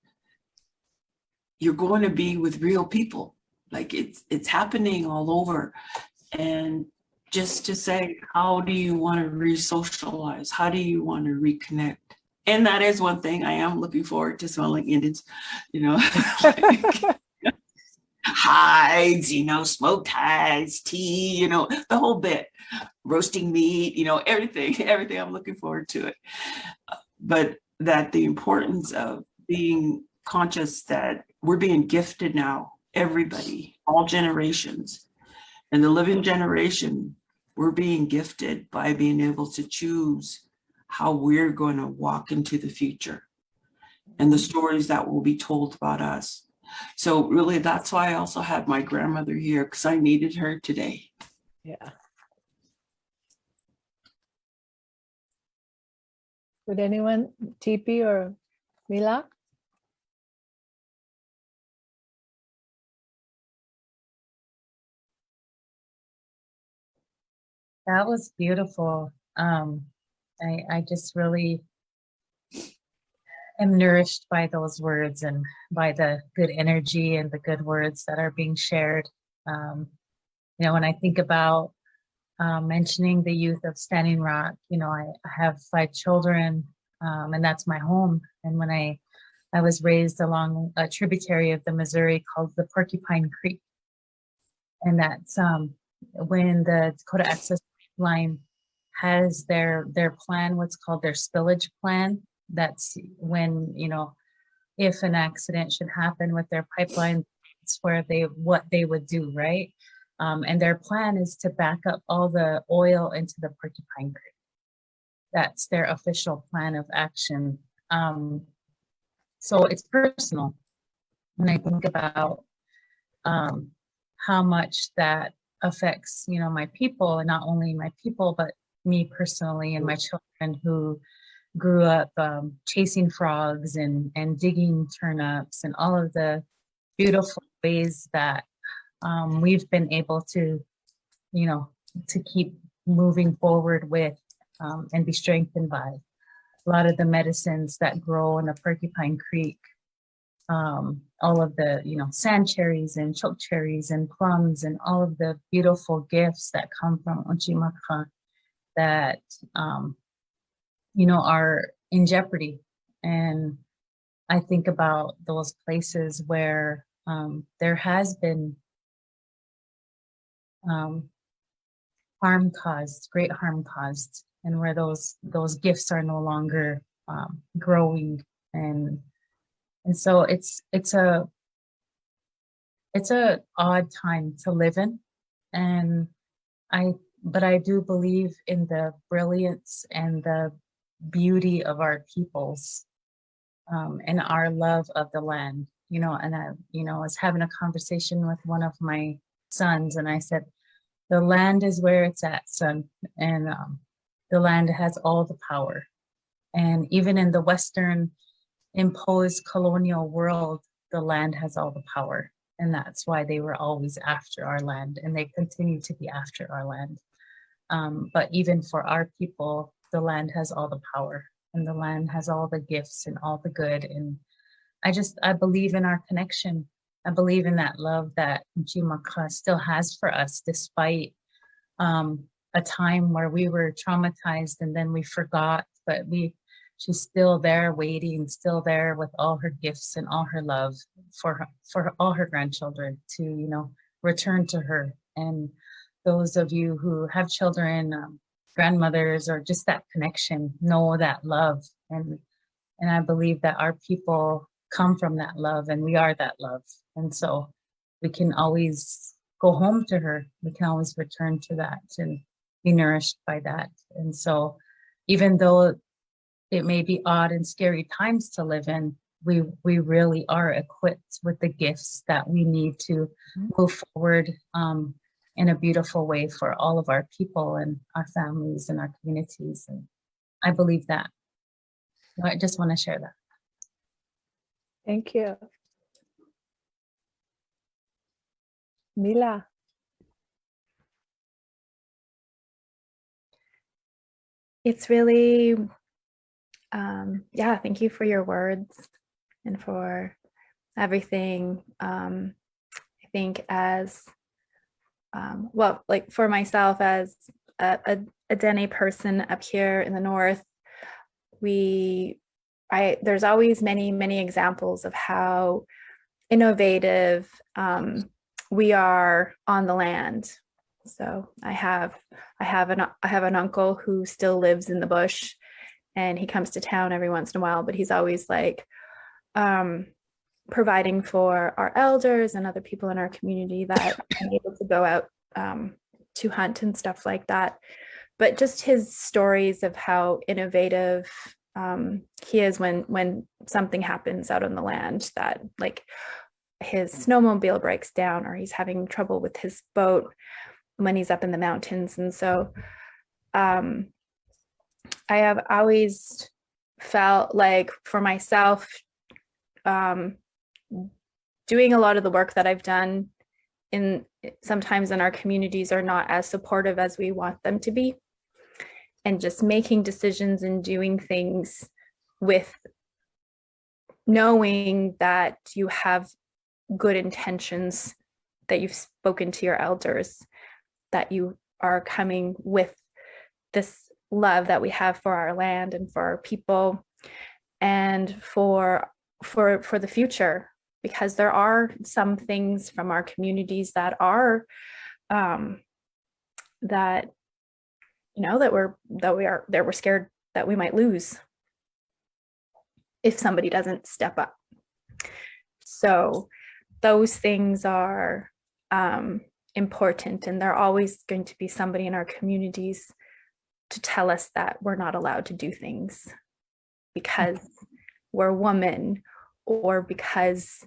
you're going to be with real people. Like, it's happening all over. And just to say, how do you want to re-socialize? How do you want to reconnect? And that is one thing I am looking forward to, smelling Indians, hides, smoked hides, tea, the whole bit, roasting meat, everything I'm looking forward to it. But that the importance of being conscious that we're being gifted now, everybody, all generations, and the living generation, we're being gifted by being able to choose how we're going to walk into the future and the stories that will be told about us. So really, that's why I also had my grandmother here, because I needed her today.
Yeah. Would anyone, Tipi or Melaw?
That was beautiful. I just really am nourished by those words and by the good energy and the good words that are being shared. When I think about mentioning the youth of Standing Rock, I have 5 children, and that's my home. And when I was raised along a tributary of the Missouri called the Porcupine Creek, and that's when the Dakota Access Line has their plan, what's called their spillage plan. That's when, if an accident should happen with their pipeline, it's where what they would do, right? And their plan is to back up all the oil into the Porcupine Creek. That's their official plan of action. So it's personal when I think about how much that affects, my people, and not only my people, but me personally and my children who grew up chasing frogs and digging turnips and all of the beautiful ways that we've been able to, to keep moving forward with and be strengthened by. A lot of the medicines that grow in the Porcupine Creek, all of the, sand cherries and choke cherries and plums and all of the beautiful gifts that come from Untitled Chapter that are in jeopardy. And I think about those places where there has been harm caused, great harm caused, and where those gifts are no longer growing, and so it's a odd time to live in, and but I do believe in the brilliance and the beauty of our peoples, and our love of the land, and I was having a conversation with one of my sons, and I said, the land is where it's at, son, and the land has all the power. And even in the Western imposed colonial world, the land has all the power. And that's why they were always after our land, and they continue to be after our land. But even for our people, the land has all the power, and the land has all the gifts and all the good. And I believe in our connection. I believe in that love that Nchimaka still has for us, despite a time where we were traumatized and then we forgot, but she's still there waiting, still there with all her gifts and all her love for all her grandchildren to, return to her. And those of you who have children, grandmothers, or just that connection, know that love. And I believe that our people come from that love, and we are that love. And so we can always go home to her. We can always return to that and be nourished by that. And so even though it may be odd and scary times to live in, we really are equipped with the gifts that we need to move forward in a beautiful way for all of our people and our families and our communities. And I believe that. So I just want to share that.
Thank you. Mila.
It's really, thank you for your words and for everything. I think as, for myself as a Dene person up here in the North, there's always many examples of how innovative we are on the land. So I have an uncle who still lives in the bush, and he comes to town every once in a while, but he's always like providing for our elders and other people in our community that are able to go out to hunt and stuff like that. But just his stories of how innovative he is when something happens out on the land, that like his snowmobile breaks down or he's having trouble with his boat when he's up in the mountains. And so I have always felt like for myself, doing a lot of the work that I've done sometimes in our communities are not as supportive as we want them to be. And just making decisions and doing things with knowing that you have good intentions, that you've spoken to your elders, that you are coming with this love that we have for our land and for our people and for the future, because there are some things from our communities that are that we're scared that we might lose if somebody doesn't step up. So those things are important, and there are always going to be somebody in our communities to tell us that we're not allowed to do things because we're women or because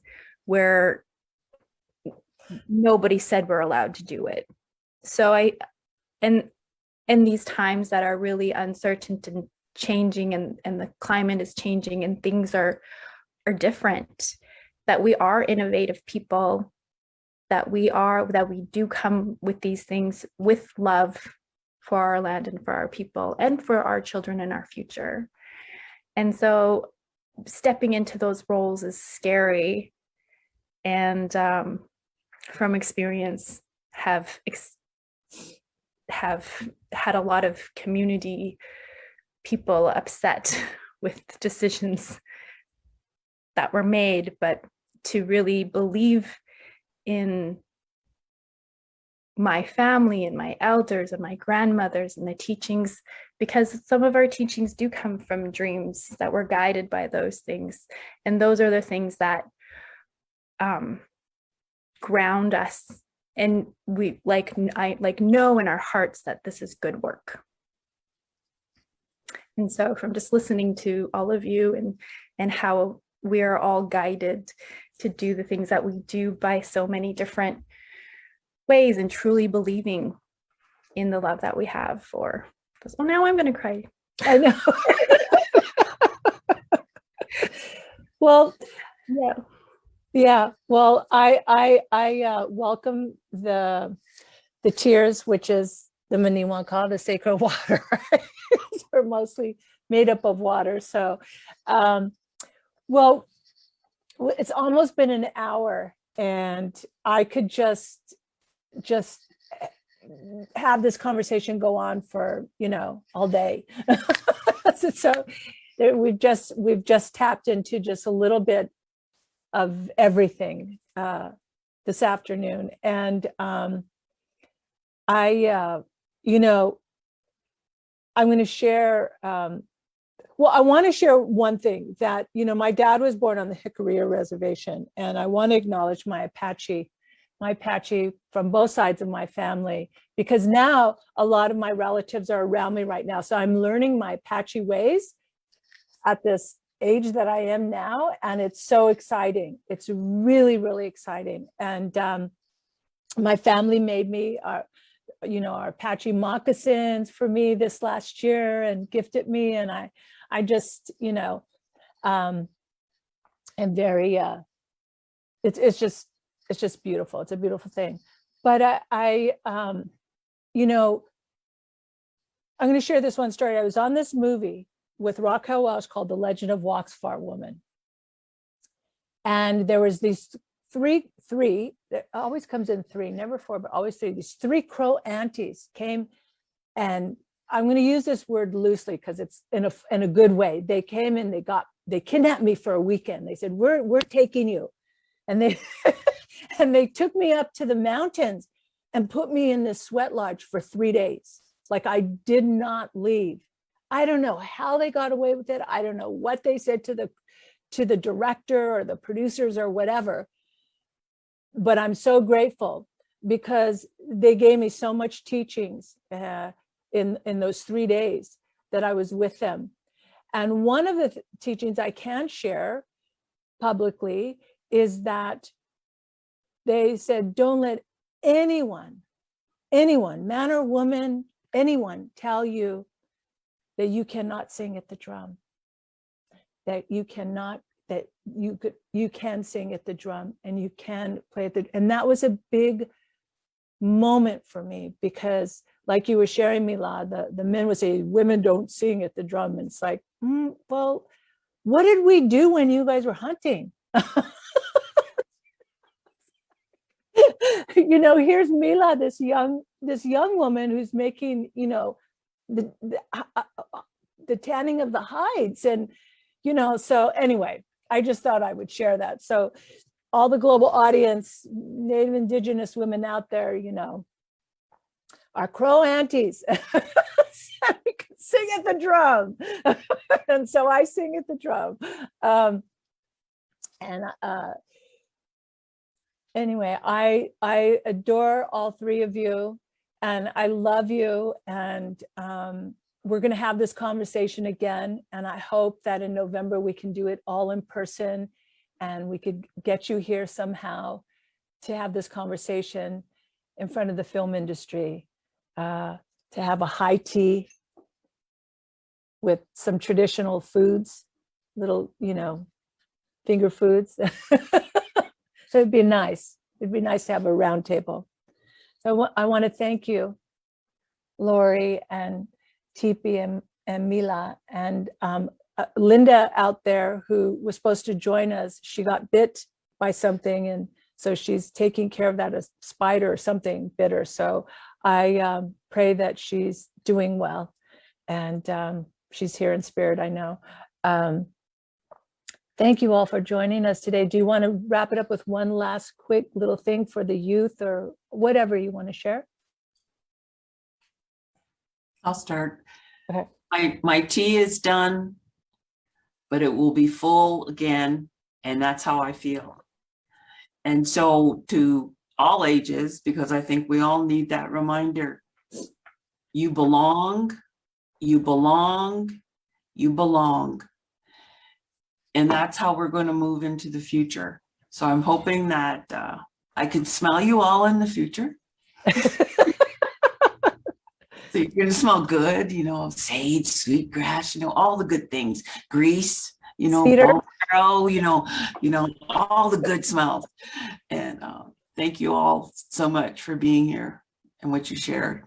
nobody said we're allowed to do it. So in these times that are really uncertain and changing, and the climate is changing and things are different, that we are innovative people, that we do come with these things with love for our land and for our people and for our children and our future. And so stepping into those roles is scary, and from experience have had a lot of community people upset with decisions that were made, but to really believe in my family and my elders and my grandmothers and the teachings, because some of our teachings do come from dreams that were guided by those things. And those are the things that ground us. And we I know in our hearts that this is good work. And so from just listening to all of you and how we are all guided to do the things that we do by so many different ways, and truly believing in the love that we have for this. Oh, now I'm going to cry.
I know. Well,
Yeah.
yeah. Well, I welcome the tears, which is the Maniwaka, the sacred water. We're mostly made up of water. So, well, it's almost been an hour, and I could just have this conversation go on for, all day. So we've just tapped into just a little bit of everything this afternoon. And I'm going to share, well, I want to share one thing that, my dad was born on the Jicarilla Reservation, and I want to acknowledge my Apache from both sides of my family, because now a lot of my relatives are around me right now. So I'm learning my Apache ways at this age that I am now. And it's so exciting. It's really, really exciting. And my family made me our Apache moccasins for me this last year and gifted me. And I just, am very, it's just beautiful. It's a beautiful thing. But I'm going to share this one story. I was on this movie with Raquel Welch called The Legend of Waxfar Woman. And there was these three, that always comes in three, never four, but always three. These three Crow aunties came, and I'm going to use this word loosely because it's in a good way. They came and they kidnapped me for a weekend. They said, we're taking you. And they took me up to the mountains and put me in this sweat lodge for 3 days. Like, I did not leave. I don't know how they got away with it. I don't know what they said to the director or the producers or whatever. But I'm so grateful because they gave me so much teachings in those 3 days that I was with them. And one of the teachings I can share publicly is that they said, don't let anyone, man or woman, anyone tell you that you cannot sing at the drum, that you can sing at the drum and you can play at the, and that was a big moment for me, because like you were sharing, Melaw, the men would say, women don't sing at the drum. And it's like, well, what did we do when you guys were hunting? Here's Melaw, this young woman who's making, the tanning of the hides, and so anyway, I just thought I would share that. So all the global audience, Native Indigenous women out there, our Crow aunties, we can sing at the drum. And so I sing at the drum. Anyway, I adore all three of you, and I love you. And we're going to have this conversation again. And I hope that in November we can do it all in person, and we could get you here somehow to have this conversation in front of the film industry, to have a high tea with some traditional foods, little, finger foods. So it'd be nice. It'd be nice to have a round table. So I want to thank you, Lori and Tipi and Melaw, and Linda out there, who was supposed to join us. She got bit by something, and so she's taking care of that, a spider or something bit her. So I pray that she's doing well. And she's here in spirit, I know. Thank you all for joining us today. Do you want to wrap it up with one last quick little thing for the youth or whatever you want to share?
I'll start.
Okay.
My tea is done, but it will be full again, and that's how I feel. And so to all ages, because I think we all need that reminder, you belong, you belong, you belong. And that's how we're going to move into the future. So I'm hoping that I can smell you all in the future. So you're going to smell good, you know, sage, sweetgrass, you know, all the good things, grease, you know,
Cedar.
bone marrow, you know, all the good smells. And thank you all so much for being here and what you shared.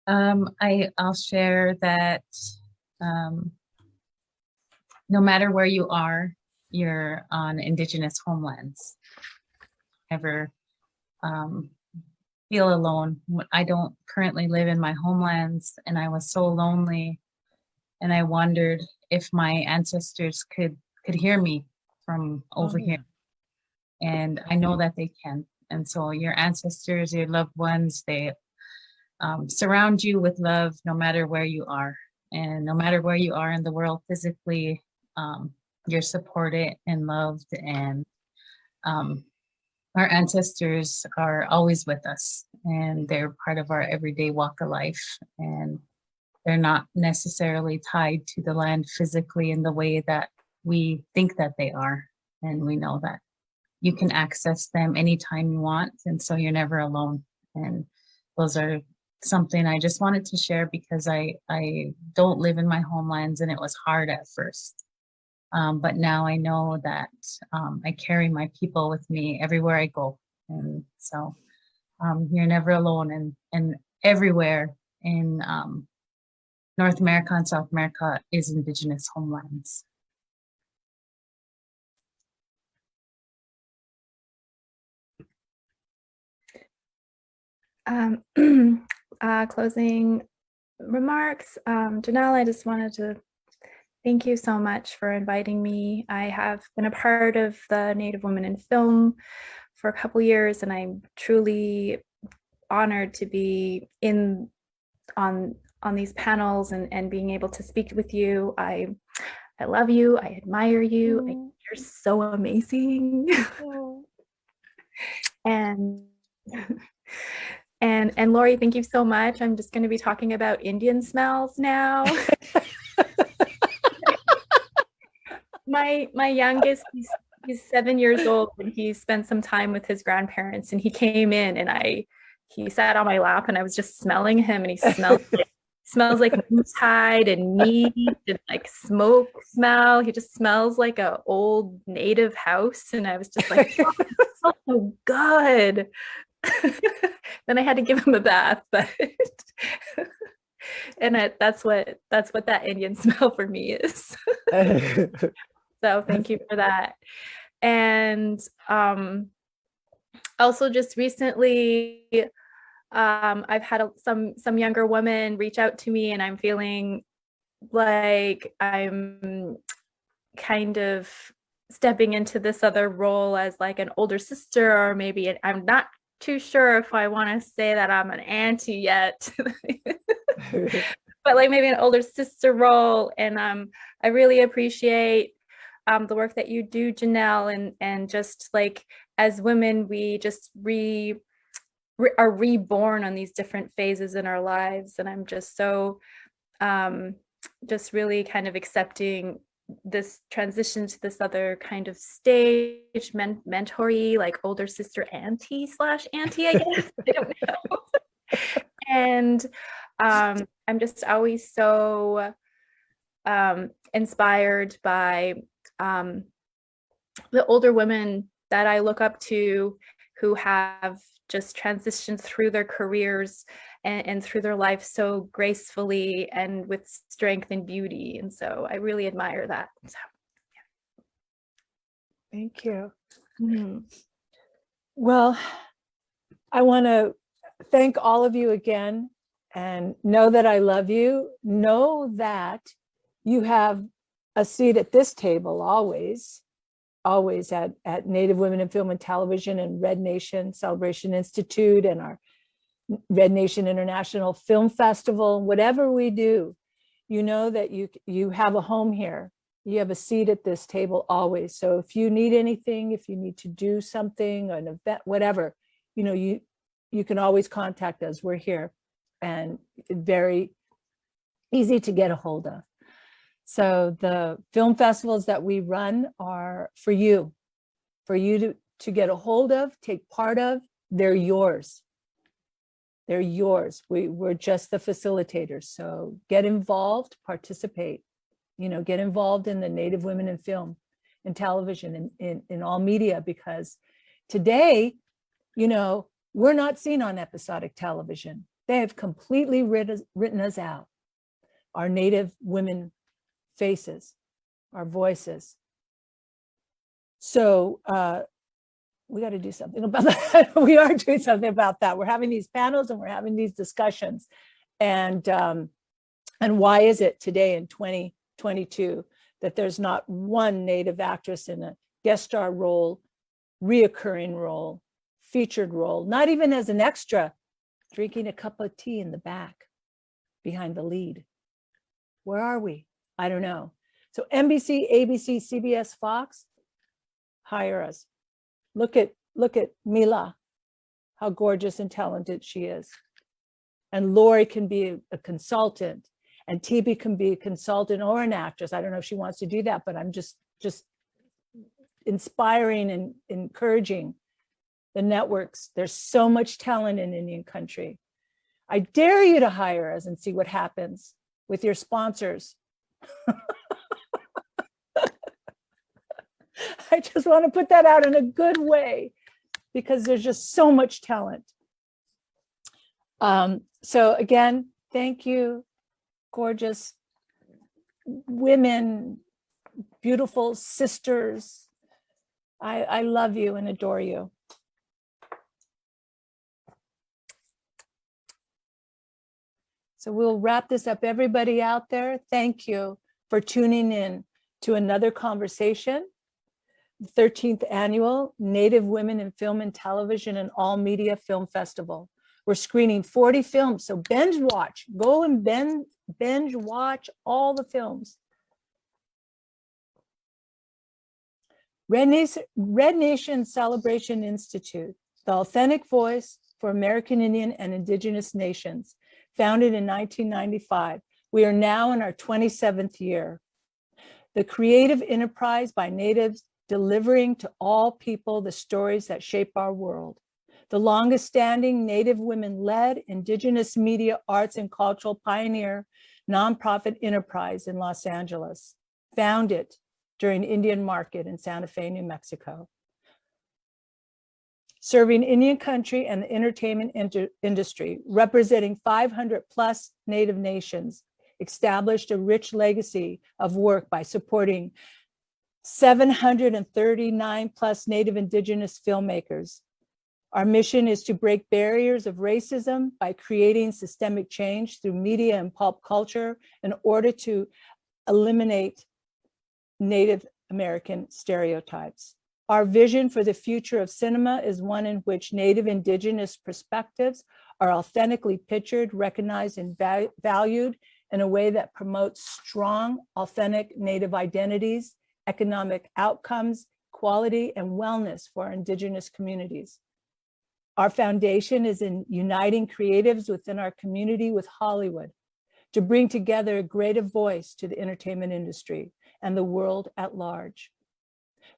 I'll share that no matter where you are, you're on Indigenous homelands. Never feel alone. I don't currently live in my homelands, and I was so lonely, and I wondered if my ancestors could hear me from over here. And I know that they can. And so your ancestors, your loved ones, they surround you with love no matter where you are. And no matter where you are in the world physically, you're supported and loved. And our ancestors are always with us, and they're part of our everyday walk of life. And they're not necessarily tied to the land physically in the way that we think that they are. And we know that you can access them anytime you want. And so you're never alone. And those are something I just wanted to share because I don't live in my homelands, and it was hard at first. But now I know that I carry my people with me everywhere I go. And so you're never alone, and everywhere in North America and South America is Indigenous homelands.
Closing remarks. Joanelle, I just wanted to thank you so much for inviting me. I have been a part of the Native Women in Film for a couple years, and I'm truly honored to be on these panels and being able to speak with you. I love you. I admire you. You're so amazing. And Lori, thank you so much. I'm just going to be talking about Indian smells now. My youngest, he's 7 years old, and he spent some time with his grandparents, and he came in and he sat on my lap, and I was just smelling him, and he smells like moose hide and meat and like smoke smell. He just smells like an old native house. And I was just like, oh, it smells so good. Then I had to give him a bath, but and that's what that Indian smell for me is. So thank you for that. And also just recently, I've had some younger women reach out to me, and I'm feeling like I'm kind of stepping into this other role as like an older sister, or maybe I'm not too sure if I want to say that I'm an auntie yet, but like maybe an older sister role. And I really appreciate the work that you do, Joanelle, and just like as women, we just are reborn on these different phases in our lives. And I'm just so just really kind of accepting this transition to this other kind of stage, mentor-y, like older sister auntie / auntie, I guess. I don't know. And I'm just always so inspired by the older women that I look up to, who have just transitioned through their careers and through their life so gracefully and with strength and beauty. And so I really admire that. So, yeah.
Thank you. Mm-hmm. Well, I want to thank all of you again, and know that I love you. Know that you have a seat at this table always at Native Women in Film and Television and Red Nation Celebration Institute and our Red Nation International Film Festival. Whatever we do, you know that you have a home here. You have a seat at this table always. So if you need anything, if you need to do something, an event, whatever, you know, you can always contact us. We're here, and very easy to get a hold of. So the film festivals that we run are for you to get a hold of, take part of. They're yours. They're yours. We're just the facilitators. So get involved, participate, you know, get involved in the Native Women in Film and Television and in all media, because today, you know, we're not seen on episodic television. They have completely written us out. Our Native women faces, our voices. So we got to do something about that. We are doing something about that. We're having these panels and we're having these discussions. And why is it today in 2022 that there's not one Native actress in a guest star role, reoccurring role, featured role, not even as an extra, drinking a cup of tea in the back behind the lead? Where are we? I don't know. So NBC, ABC, CBS, Fox, hire us. Look at Melaw, how gorgeous and talented she is. And Lori can be a consultant, and Tibi can be a consultant or an actress. I don't know if she wants to do that, but I'm just inspiring and encouraging the networks. There's so much talent in Indian country. I dare you to hire us and see what happens with your sponsors. I just want to put that out in a good way, because there's just so much talent. So again, thank you, gorgeous women, beautiful sisters. I love you and adore you. So we'll wrap this up. Everybody out there, thank you for tuning in to another conversation. 13th annual Native Women in Film and Television and All Media Film Festival. We're screening 40 films, so binge watch. Go and binge watch all the films. Red Nation Celebration Institute, the authentic voice for American Indian and Indigenous nations, founded in 1995. We are now in our 27th year. The creative enterprise by Natives, delivering to all people the stories that shape our world. The longest standing Native women-led Indigenous media, arts, and cultural pioneer nonprofit enterprise in Los Angeles, founded during Indian Market in Santa Fe, New Mexico. Serving Indian country and the entertainment industry, representing 500 plus Native nations, established a rich legacy of work by supporting 739 plus Native Indigenous filmmakers. Our mission is to break barriers of racism by creating systemic change through media and pulp culture in order to eliminate Native American stereotypes. Our vision for the future of cinema is one in which Native Indigenous perspectives are authentically pictured, recognized, and valued in a way that promotes strong, authentic Native identities, economic outcomes, quality, and wellness for our Indigenous communities. Our foundation is in uniting creatives within our community with Hollywood to bring together a greater voice to the entertainment industry and the world at large.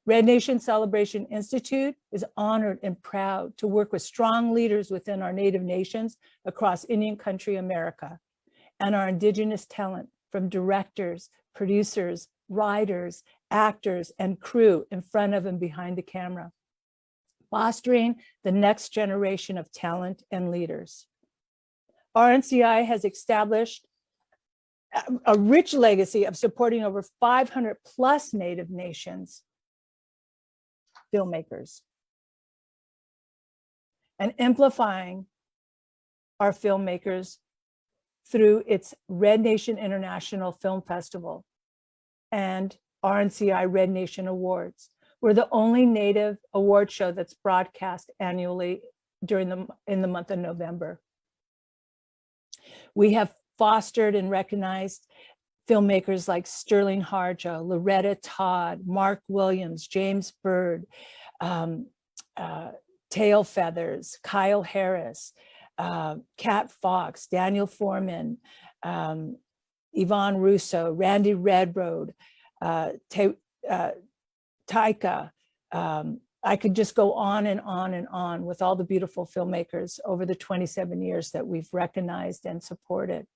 Red Nation Celebration Institute is honored and proud to work with strong leaders within our Native nations across Indian country America and our Indigenous talent, from directors, producers, writers, actors, and crew in front of and behind the camera, fostering the next generation of talent and leaders. RNCI has established a rich legacy of supporting over 500 plus Native nations filmmakers and amplifying our filmmakers through its Red Nation International Film Festival and RNCI Red Nation Awards. We're the only Native award show that's broadcast annually in the month of November. We have fostered and recognized filmmakers like Sterling Harjo, Loretta Todd, Mark Williams, James Bird, Tail Feathers, Kyle Harris, Kat Fox, Daniel Foreman, Yvonne Russo, Randy Redroad, Taika. I could just go on and on and on with all the beautiful filmmakers over the 27 years that we've recognized and supported.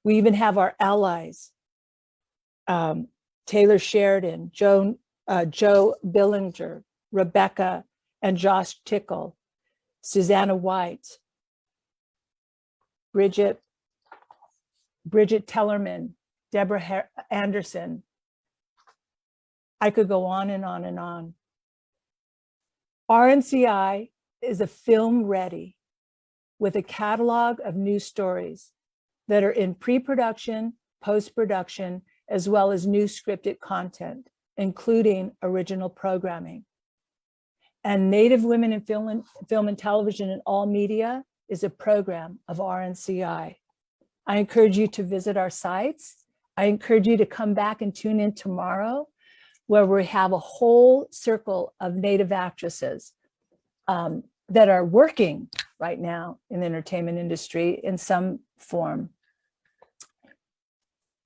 We even have our allies, Taylor Sheridan, Joe Billinger, Rebecca and Josh Tickle, Susanna White, Bridget Tellerman, Deborah Anderson. I could go on and on and on. RNCI is a film ready with a catalog of new stories that are in pre-production, post-production, as well as new scripted content, including original programming. And Native Women in Film and Television in All Media is a program of RNCI. I encourage you to visit our sites. I encourage you to come back and tune in tomorrow, where we have a whole circle of Native actresses that are working right now in the entertainment industry in some form.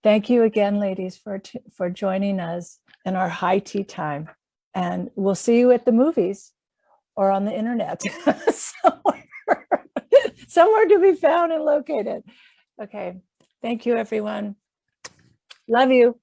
Thank you again, ladies, for joining us in our high tea time. And we'll see you at the movies or on the internet, somewhere to be found and located. Okay, thank you, everyone. Love you.